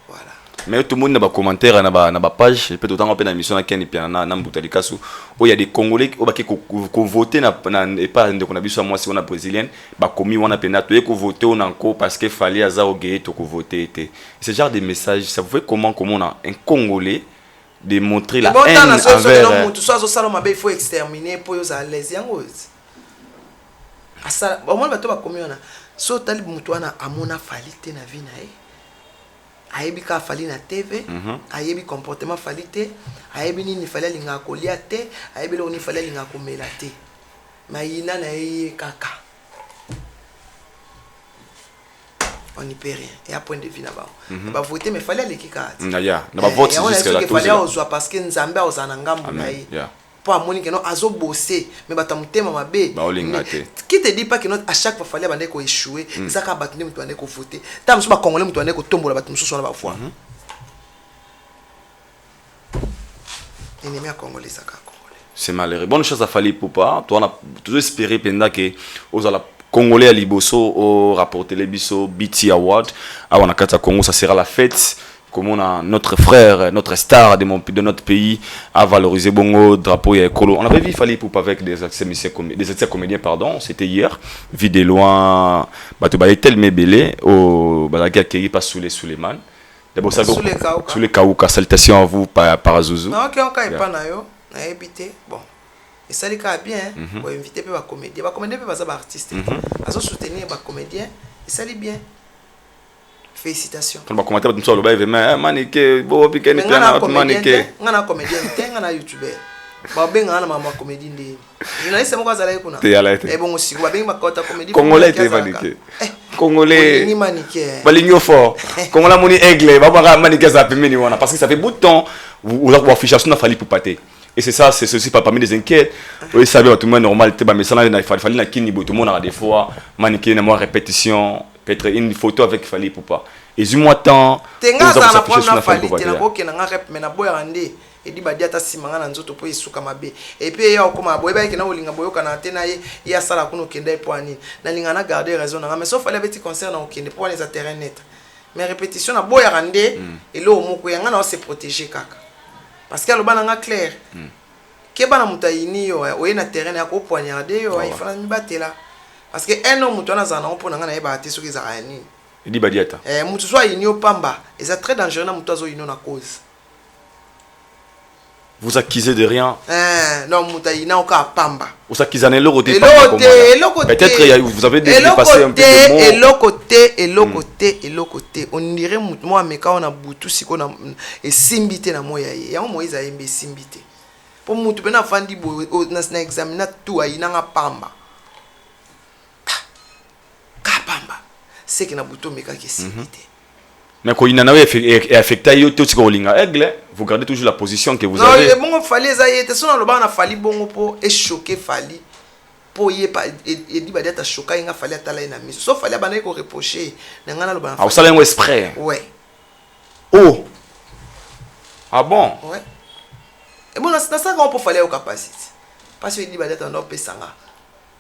Voilà. Mais tout le monde n'a pas commentaire na ba page peut autant on na émission na Ken et na Mbutalikasu où il y a des Congolais qui voter na et pas de qu'on a biso moi si on a brésilienne ba commis on a pena to voter on encore parce que Fally azao gay to voter était ce genre de message ça vous fait comment on a un Congolais de montrer la haine envers tout ça saloma il faut exterminer pour les alaises yango asa au moins bato ba commis on a so tali mutu wana amona Fally te na vie na ayebi ka Fally na TV ayebi comportement Fally te ayebi nini Fally linga kolia te ayebi lo ni Fally linga komela te mayina na ye kaka on n'y peut rien et à point de vue là bas ba voter mais Fally aleki ka na ya na ba vote jusqu'à là tout Fally ozwa parce que nzambe ozana ngambu na ye pour amoni que non azo bosser mais batamutema mabe qui te dit pas que non à chaque fois Fally bande ko échouer ça ka batne mutu bande ko voter tam so ba congolais mutu bande ko tombola batu mususu na ba foi ennemi à congolais ça ka congolais c'est malheureux bonne chance à Fally Ipupa toi on a toujours espéré penda que ozala congolais à liboso au rapporter les biso BET Award à on a kata Congo ça sera la fête. Comme on a notre frère, notre star de notre pays a valorisé bongo drapeau et écolo. On avait vu Fally Ipupa avec des acteurs comédiens pardon, c'était hier. Vu de loin, bato ba tellement belé au balaki accueilli par Suleiman. D'abord ça sous les Kauka. Salutations à vous par Zouzou. Non, OK, on ka pas na yo, na habité. Bon. Et ça les cas bien, pour inviter pas comédien. Ba comédien pas ça artiste. Azo soutenir ba comédien, et ça les bien. Félicitations. Quand on va commenter tout ça le bail mais Maniké bo piqué ni piana Maniké. Ngana comédien, ngana youtubeur. Ba benga na mama comédien ndi. Journaliste mo kwazala kuna. Et bon aussi ba benga makota comédien. Congolais te Maniké. Congolais. Ni Maniké. Baligno fort. Congolais moni aigle, ba ba Maniké ça pemeni wana parce que ça fait bout de temps vous afficher sur na Fally Ipupa. Et c'est ça, c'est aussi pas parmi les inquiets. Vous savez tout le monde normal te ba mais ça na Fally na kini bo tout le monde a des fois Maniké na moi répétition. Peut-être une photo avec Fally Ipupa. Et du mois temps. Tenga ça na prendre Fally te na boke na rep mais na boya rande et di badia ta simanga na nzoto po isuka mabe. Et puis ya okoma boye ba ke na olinga boyoka na te na ye ya sala kuno kende po ani. Na linga na garder raison na mais sauf Fally petit concert na okende po les terrain net. Mais répétition na boya rande et lo moko yanga na se protéger kaka. Parce que le bana clair. Ke bana mutaini yo o na terrain ya ko poignarder yo il fallait mi batela. Parce que un homme mutu anazana on pona ngana yeba te soki za ani idi badiata mutu so ayinio pamba et c'est très dangereux na mutu azo yino na cause vous accusez de rien non mutu ayina oka pamba vous accusez na loko te peut-être vous avez dépassé un peu de mots et l'autre on dirait mutu moi meka on a butu siko na et simbité na moya ye ya Moïse a yembe simbité pour mutu bena fandi bo na examiner tout ayina nga pamba c'est que na buto meka qui simbité Mais quand il en a affecté aigle, vous gardez toujours la position que vous avez. Non, bon, fallait ça y est. Son le ban a fallu bon pour et choquer fallait. Pour y pas et dit bah d'être choqué, il a fallu être là na mise. Sauf fallait baner ko reprocher. N'angana le ban. Ah, ça l'est exprès. Ouais. Oh. Ah bon? Ouais. Et bon, c'est ça qu'on peut fallait au capacité. Parce que dit bah d'être en pesanga.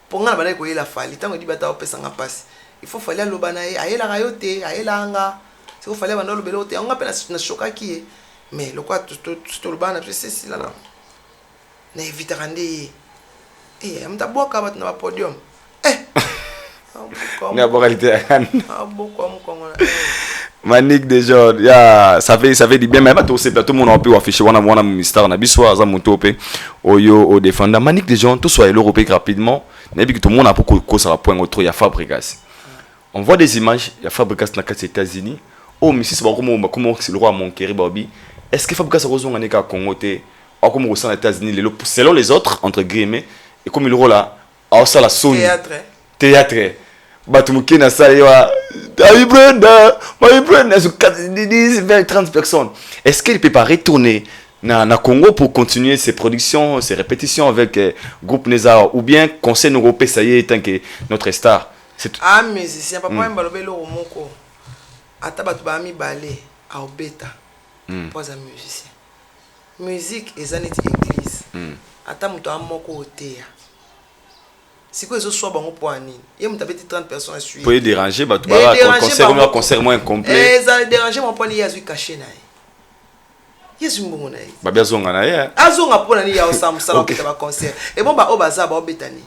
Pour ngana baner ko il a fallu. Tant que dit bah d'être pesanga passe. Il faut fallait le banaye, aye la rayote, aye la anga. C'est qu'il fallait banaye le belote. On appelle na choka qui est. Mais le quoi tout le ban c'est si là là. Na éviter render. Eh, on t'a beau cabat na podium. Eh. On a moralité. Ah beaucoup comme Manique déjà, ça fait du bien même tout le monde a pu afficher wana ministère na biso aza mutope oyo au défendre Manique déjà tout soit l'européen rapidement mais puis tout le monde a pour que ça point autre ya Fabregas. On voit des images, il y a Fabregas dans les États-Unis. Oh, mais si c'est comment c'est le roi Monkeri Bobby. Est-ce que Fabregas a raison en Congo te ou comme au sein des États-Unis selon les autres entre guillemets et comme il rôle là, à ça la sonne. Théâtre. Batumuki na ça ya my brother, 30 personnes. Est-ce qu'il peut pas retourner na Congo pour continuer ses productions, ses répétitions avec groupe Neza ou bien conseil européen ça y est tant que notre star. Ah musicien papa mbalobé lo moko. Ata batu ba mi balé a obeta. Pas un musicien. Musique ezaneti église. Ata muto amoko otea. Si quoi ils soit bango pour anine. Il muta beti 30 personnes à suivre. Pour déranger batu ba concert moins complet. Ça déranger mon point yazu caché na. Yesu mbongo na. Ba bia zonga na ye. Azonga pona ni ya osamsala okita ba concert. Et bon ba obaza ba obetani.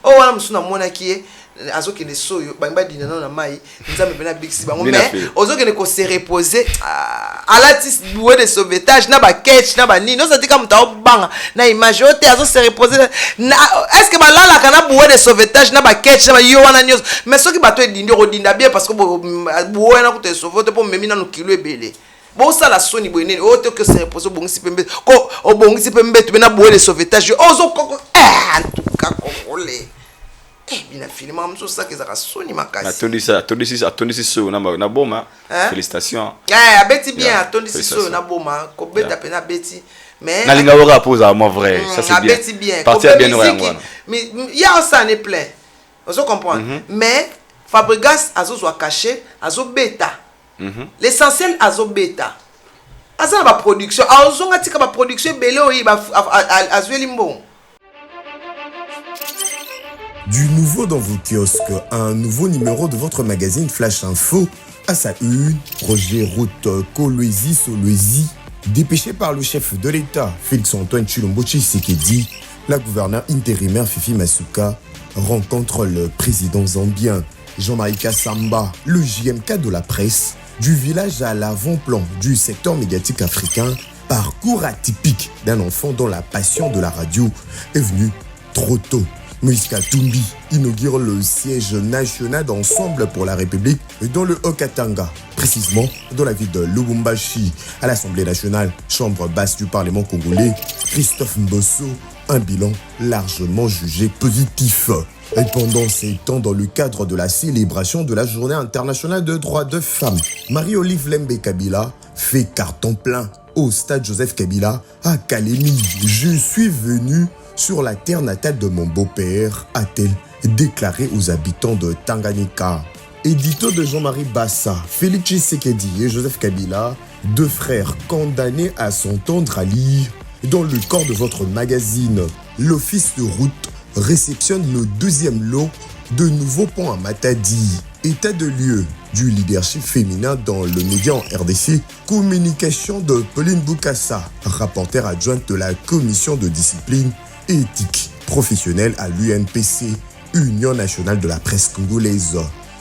O wana musuna mona ki azoki ne soyo bangba dina na mai nzambe bena bixi bango mais ozoki ne ko se reposer à l'artiste boué de sauvetage na ba catch na ba ni non ça dit comme ta obanga na image ote azo se reposer est-ce que ba lala kana boué de sauvetage na ba catch na ba yo wana news mais soki bato edindi rodinda bien parce que boué na ko te sauver pour memi na no kilo ebele bon ça la soni boyene ote que se reposer bongisi pembe ko obongisi pembe tu bena boué de sauvetage ozo en tout cas congolais. Bien filmé, je sais que ça a sonné ma casse. Attendez ça, na boma. Félicitations. Betty bien, attendez ça, na boma. Kobeta pena Betty. Mais. Na linga ora pose à moi vrai, ça c'est bien. Betty bien. Partir bien ouais. Mais il y a ça n'est plein. Vous comprenez? Mais Fabregas azo soit caché, azo beta. L'essentiel azo beta. Azo na production, azo ngatika ba production belé oyi ba azo limbo. Du nouveau dans vos kiosques, un nouveau numéro de votre magazine Flash Info. À sa une, Roger Route Kolwezi Solwezi, dépêché par le chef de l'État, Félix-Antoine Tshilombo Tshisekedi, la gouverneure intérimaire Fifi Masuka rencontre le président zambien Jean-Marie Kassamba, le JMK de la presse, du village à l'avant-plan du secteur médiatique africain, parcours atypique d'un enfant dont la passion de la radio est venue trop tôt. Moïse Katumbi inaugure le siège national d'Ensemble pour la République dans le Haut-Katanga, précisément dans la ville de Lubumbashi. À l'Assemblée nationale, chambre basse du Parlement congolais, Christophe Mbosso, un bilan largement jugé positif. Et pendant ces temps, dans le cadre de la célébration de la Journée internationale de droits de femmes, Marie-Olive Lembe Kabila fait carton plein au stade Joseph Kabila à Kalemi. Je suis venu sur la terre natale de mon beau-père, a-t-elle déclaré aux habitants de Tanganyika. Édito de Jean-Marie Bassa, Félix Tshisekedi et Joseph Kabila, deux frères condamnés à s'entendre à lire dans le corps de votre magazine. L'office de route réceptionne le deuxième lot de nouveaux ponts à Matadi. État de lieu du leadership féminin dans le média en RDC, communication de Pauline Boukassa, rapporteure adjointe de la commission de discipline et éthique professionnelle à l'UNPC, Union nationale de la presse congolaise.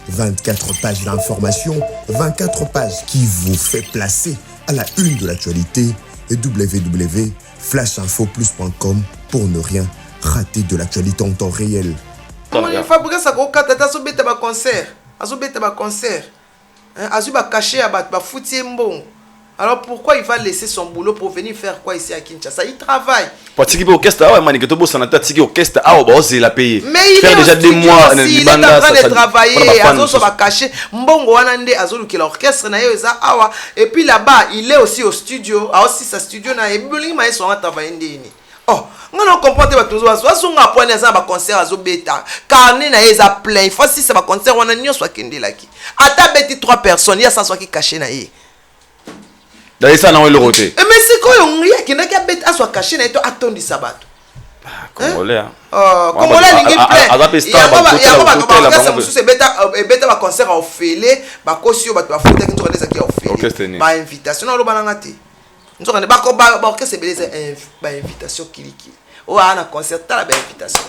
24 pages d'information, 24 pages qui vous fait placer à la une de l'actualité et www.flashinfoplus.com pour ne rien rater de l'actualité en temps réel. Fabregas a kokata azobeta ba concert, azuba caché à ba fouti mbongo. Alors pourquoi il va laisser son boulot pour venir faire quoi ici à Kinshasa? Il travaille. Pour tiki orchestre, ah ouais, Mani, que tu bosses en atta tiki orchestre, ah ouais, bah c'est la payer. Mais il est déjà des mois, il est en train de travailler, Azo va cacher, Mbongo Wanande, Azo qui l'orchestre na yoza awa, et puis là-bas, il est aussi au studio, a aussi sa studio na ebuli ma sont en travail ndini. Oh, on a compris que tout ça, soit on a poigné ça ba concert Azo beta, carnet na yeza plein, il faut si ça va concert on a nyo soit kende laki. Ata beti 3 personnes, il y a ça soit qui caché na yé. D'ailleurs ça n'a pas le roté. Mais c'est quoi on y a qui n'a qu'à bête à soit caché na to attendi sabato. Congolais. Congolais ningi plein. Il y a pas c'est beta ba concert au Félé, ba kosio ba foota qui nzokana zaki au Félé. Ba invitation na lo banangati. Nzokana ba ko ba orchestre beleza ba invitation kiliki. O ana concert ta la ba invitation.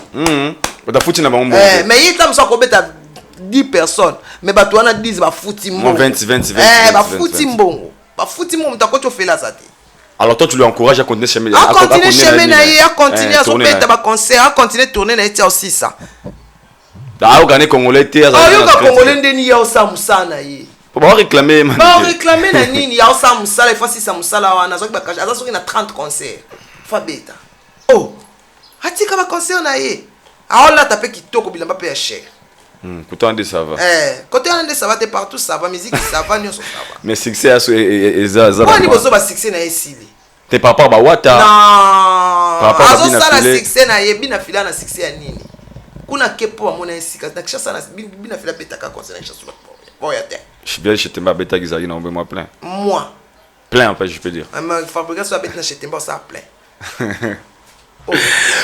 Ba fouti na bango. Mais il tam so ko beta 10 personnes, mais ba to ana 10 ba fouti mbongo. 20. Ba fouti mbongo. Ba fouti mbongo mtakoti ofela zati. Alors toi tu lui encourages à continuer chemin à continuer chemin à continuer à se mettre à concert à continuer tourner na etia aussi ça. Ah au Ghanais congolais té ah yo ka congolais ndeni ya osa musana yi. Ba réclamer man. Ba réclamer na nini ya osa musala il faut si ça musala wana zo ki ba kaja azo ki na 30 concerts. Fa beta. Oh. Hatika ba concert na yi. Ah on l'a tapé kitoko bilamba pe ya cher. Côté Andé ça va. Côté Andé ça va partout ça va musique ça va nyoso ça va. Mais succès et ça. Moi ni bozo ba succès na esili. T'es papa ba wata. Non. Papa azo sala succès na yebi na fila na succès ya nini. Kuna kepo amona esika na kisha sana bina fila petaka concert na kisha sula. Boya te. Je suis bien chez Temba Beta Gizari na moi plein. Moi. Plein en fait je peux dire. Mais Fabrice soit bête na chez Temba ça plein.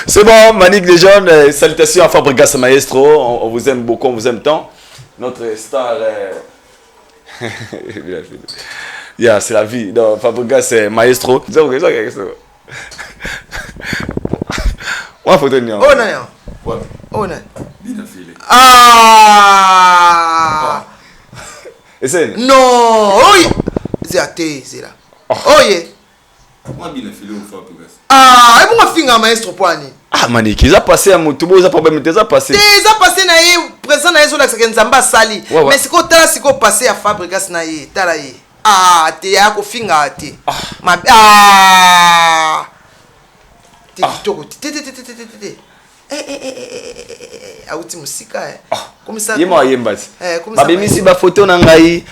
C'est bon, Manique des jeunes, salutations à Fabregas Maestro, on vous aime beaucoup, on vous aime tant. Notre star, yeah, c'est la vie, donc Fabregas Maestro. On photo de oh non, oh non. Ah. Et c'est non, oui, c'est là. Oh yeah. Moi bien filé au Fabregas. Ah, et moi finga maestro poani. Ah Manique, ils ont passé à Moutoubo, ils ont problème, ils ont passé. Ils ont passé na yé présent na yé sur la Nzamba sali. Mais c'est quoi tala siko passé à Fabregas na yé, tala yé. Ah, te ya ko finga te. Ma ah. Te toko te. Auti musika comme ça. Yema yembati. Ba bimisi ba photo na ngai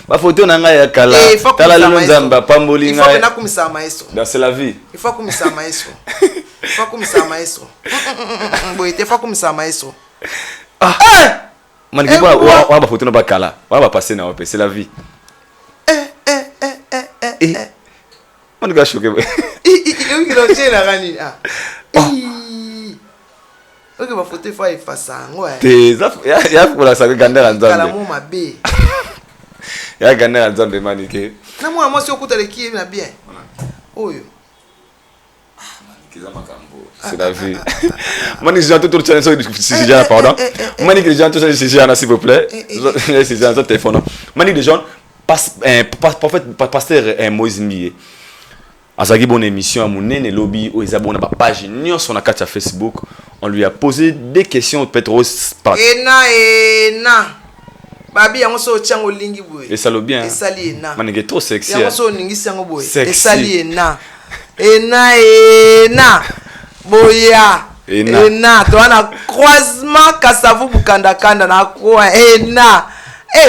ya kala. Tala lelo Nzamba pamboli ngai. Il faut que na kumisa maestro. C'est la vie. Il faut kumisa maestro. Il faut kumisa maestro. Boy, il faut kumisa maestro. Ah. Manique ba wa ba photo na ba kala. Wa ba passer na ope, c'est la vie. On ga choqué. Il a changé la rani. Ok, ma photo faut effacer ouais. Ya pour la saga gander en Zambie. Kala mo mabe. Ya gander en Zambie Manique. Na moi si okuta le qui na bien. Oyo. C'est la vie. Manique j'ai tout channel sur si j'ai pardon. Manique j'ai tout si j'ai s'il vous plaît. Si j'ai un téléphone. Manique des gens pasteur Moïse Mbié. Azaki bonne émission à Mounene Lobby où ils abonnent à page sur son account Facebook. On lui a posé des questions peut-être ena babi yango so chango lingi boy. Et ça le bien. Et sali ena. Manenge trop sexy. Yango so ningi sango boy. Et sali ena. Ena. Boya. Ena. To ana croisement kasavu bukanda kanda na kwa ena.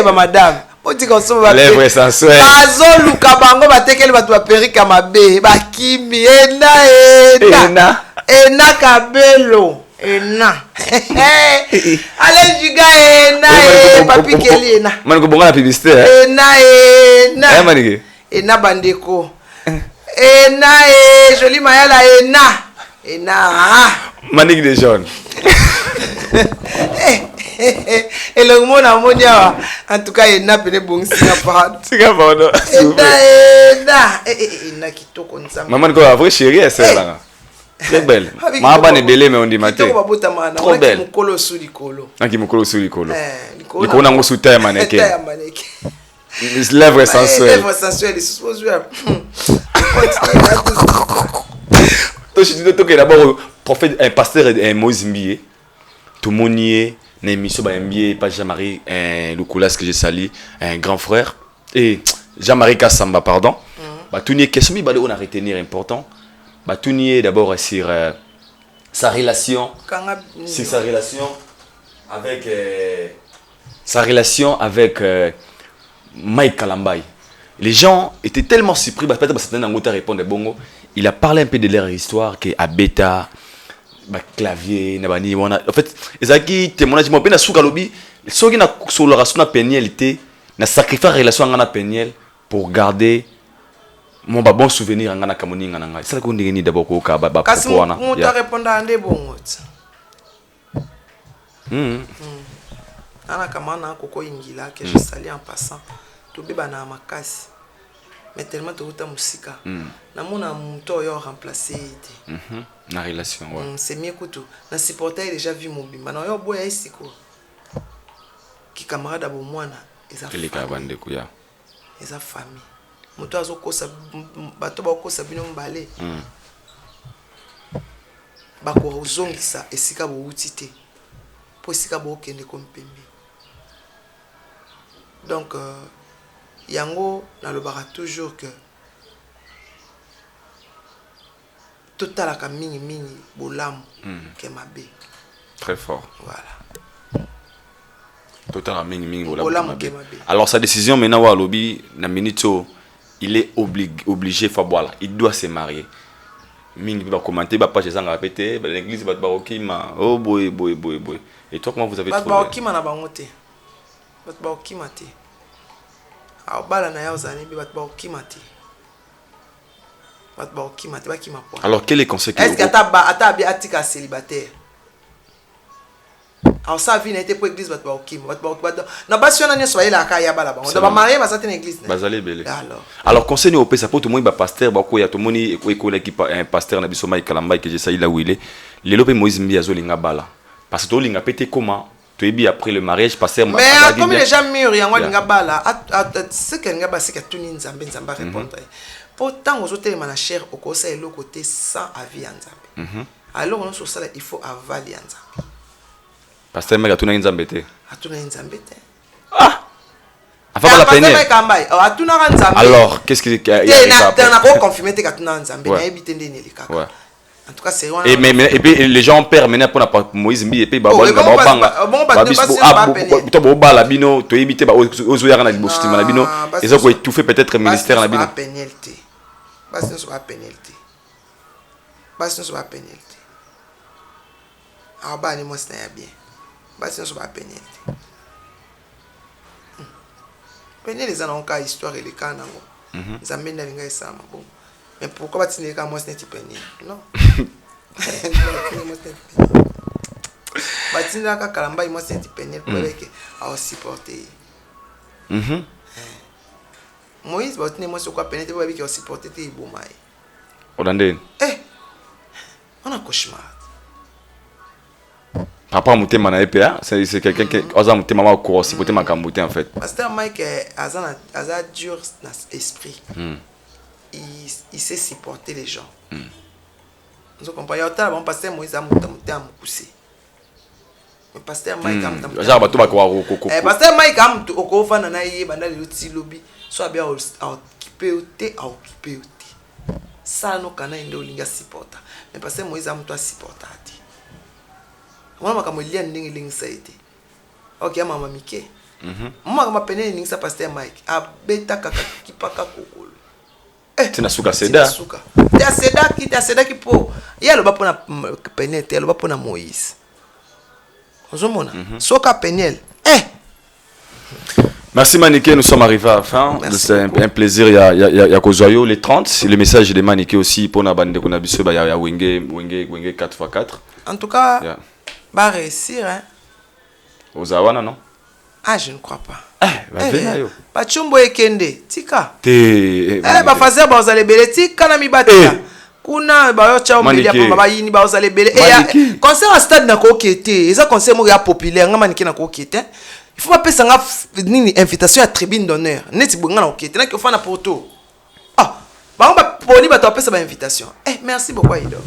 Ba madame. Otika so ba. Lèvres sensuelles. Bazo luka bango batekeli batu ba perika mabe. Ba kimi ena. Ena kabelo. Ena. Allez juga ena papi keli ena. Maniko bonga la publicité ena. Maniko. Ena bandeko. Ena joli mayala ena. Manique des jeunes. Et le monde a monia en tout cas ena pene bongsi na pa. Sika pardon. Ena kitoko nzamba. Maman ko la vraie chérie elle c'est là. Très belle. Ma bane belé mais on dit matin. Trop belle. Mukolo sous likolo. Naki mukolo sous likolo. Likolo na ngosu taille maneke. Lèvres sensuelles. Lèvres sensuelles, ils sont joueurs. Toi je dis que d'abord prophète un pasteur Moïse Mbié. Tout monier na émission ba Mbié pas Jean-Marie Lukulas que j'ai sali un grand frère et Jean-Marie Kassamba pardon. Batounie, qu'est-ce que on a retenir important? Batounie d'abord sur sa relation. C'est sa relation avec Mike Kalambay. Les gens étaient tellement surpris, répondre bongo. Il a parlé un peu de leur histoire que Abeta, clavier, nabani, en fait, ezaki témoignage mo pe na suka lobi, soki na sur la relation na Peniel était na sacrifier relation ngana Peniel pour garder mon bon souvenir ngana Kamoni ngana. C'est ça qu'on dit d'abord ko ka ba kasi mo ta répondre ande bongo. Ana kamana koko ingila que je salue en passant. To beba na makasi. Mais tellement de route à musique. Na mona muto yo remplacer. Na relation ouais. C'est mieux que tout. Na supporter déjà vu mon bimba. Na yo boya isiko. Ki camarade abo mwana eza. Les kabande kuya. Eza famille. Muto azokosa bato ba kosa bino mbale. Ba ko zongisa esika bo utite. Po esika bo kende kompembe. Donc yango na le bara toujours que total ka mingi bolam ke mabe. Très fort. Voilà. Total mingi bolam ke mabe. Alors sa décision maintenant wa lobby na minito il est obligé Faboala, il doit se marier. Mingi va commenter ba page ezanga répéter l'église va okima oh boy. Et toi comment vous avez trouvé? Ba okima na bangote. Ba okima te. Alors quel est le conseil que est-ce que ata bien atika célibataire? Alors ça vie n'était pour église na basi on a soyé la kaya bala ba on va marier ba certaine église bazale belé. Alors conseil au pesa pour tout monde ba pasteur ba ko ya to moni ko l'équipe un pasteur na biso Mike Kalambay que je sais là où il est les lope Moïse Mbi azolinga bala parce que to linga pété comment après le mariage passer mais comme les gens mûrs yango linga bala ce que linga bala c'est que tout nzambe répondre pourtant aux hôtels na cher au conseil le côté sans avis nzambe alors on sur ça il faut avaler nzambe pasteur mega tuna nzambe te atuna nzambe te enfin la peine alors qu'est-ce que na ko confirmer te katuna nzambe na ebite ndene likaka. En tout cas, c'est et puis les gens perdent maintenant pour la Moïse Mbi et puis ba la bino to éviter ba ozoyara na libosti na bino ils ont étouffé peut-être ministère na bino pénalité ah ba ni moi c'est bien basi so ba pénalité les en cas histoire et les cas nango nzambe na linga esama bon. Mais pourquoi tu n'es pas moi c'est pénible? Non. Batinda ka Kalambay moi c'est pénible pour que à supporter. Moïse batine moi c'est quoi pénible pour que supporter te ibomai. Odande. On a cauchemar. Papa mutema na EPA, c'est quelqu'un qui osa mutema ma ko supporter ma kambuté en fait. Pasteur Mike azana dur dans esprit. Il sait supporter les gens. Nous comprenons. Il y a un pasteur Moïse a poussé. Le pasteur Mike a pasteur Mike a okofa na ye banda le ti lobby soit bien occupé ça no kana ndo linga supporter. Mais pasteur Moïse a mto supporter. Mwana makambo lia ndingi lingi saite. OK mama Mike. Mama kama penene ningi sa pasteur Mike. Abeta kaka kipaka kokolo. Tina suka seda. Tia seda ki po. Ya lo ba pona Peniel, ya lo ba pona Moïse. Ozomona. Soka Peniel. Merci Maniké, nous sommes arrivés à la fin. C'est un plaisir. Il y a Kozoyo, les 30. Le message de Maniké aussi pour na bande qu'on a biso ba ya Wenge 4x4. En tout cas, va réussir hein. Ozawana non? Ah, je ne crois pas. Pas chumbo ekende tika ba fazer ba uzale bele tika na mibata kuna ba yo cha mbili hapo baba yini ba uzale bele concert à stade na ko kete eza concert mo ya populaire ngama niki na ko kete il faut pas pesa nini invitation à tribune d'honneur neti bonga na ko kete na ko fa na poto bango baponi bato bapesa bainvitation. Merci beaucoup Aïdor.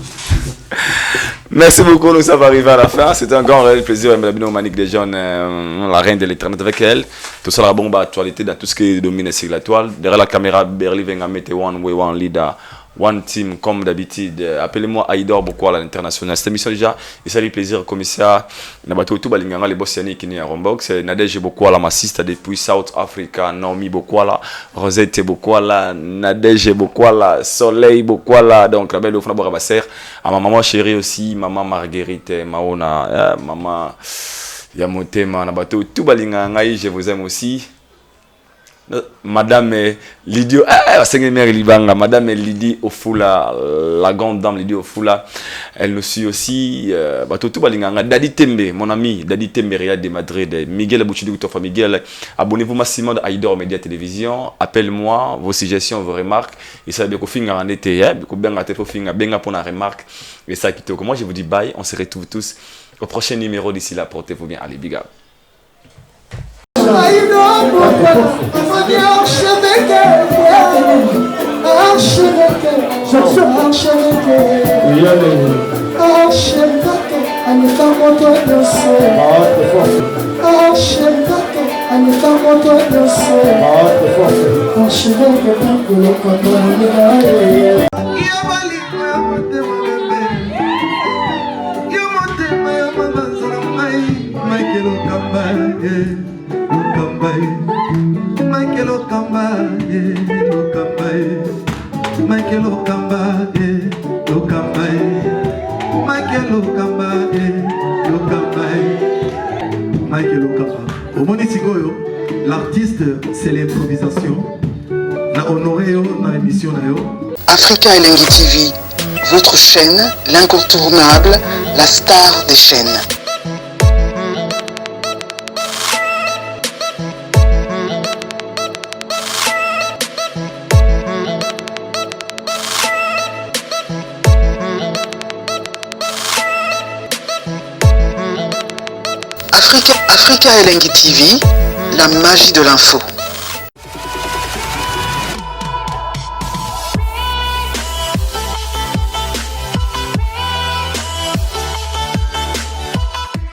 Merci beaucoup, nous sommes arrivés à la fin. C'était un grand réel plaisir. Madame Manique des jeunes, la reine de l'internet avec elle. Tout ça, la bombe actualité dans tout ce qui domine sur la toile. Derrière la caméra, Berly Venga Mete One Way One Leader. One Team, comme d'habitude. Appelez-moi Aïdor Bokwala, l'international. Cette émission déjà, il s'agit plaisir, commissaire. Nabato tout balinganga les boss yannick qui à Rombox. Nadège Bokwala, ma sister depuis South Africa. Naomi Bokwala, Rosette Bokwala, Nadège Bokwala, Soleil Bokwala. Donc la belle offre à ma sœur, à ma maman chérie aussi, maman Marguerite, Maona, maman Yamotema, Nabato tout balinganga. Je vous aime aussi. Madame Lydio, Madame Lydie Ofula, la grande dame Lydie Ofula, elle nous suit aussi. Dadi Tembe, mon ami, Dadi Tembe, Riyad de Madrid, Miguel Abouchidou, Miguel, abonnez-vous massivement à Aïdor Média Télévision, appelle-moi, vos suggestions, vos remarques, et ça, bien en été, bien pour la remarque, et ça, moi je vous dis bye, on se retrouve tous au prochain numéro d'ici là, portez-vous bien, allez, big up. Michael Okamba, Michael Okamba, Michael Okamba, Michael Okamba. Au Monisigoyo, l'artiste, c'est l'improvisation. Na honoré dans l'émission. Africa Elengi TV, votre chaîne, l'incontournable, la star des chaînes. Africa Elengi TV, la magie de l'info.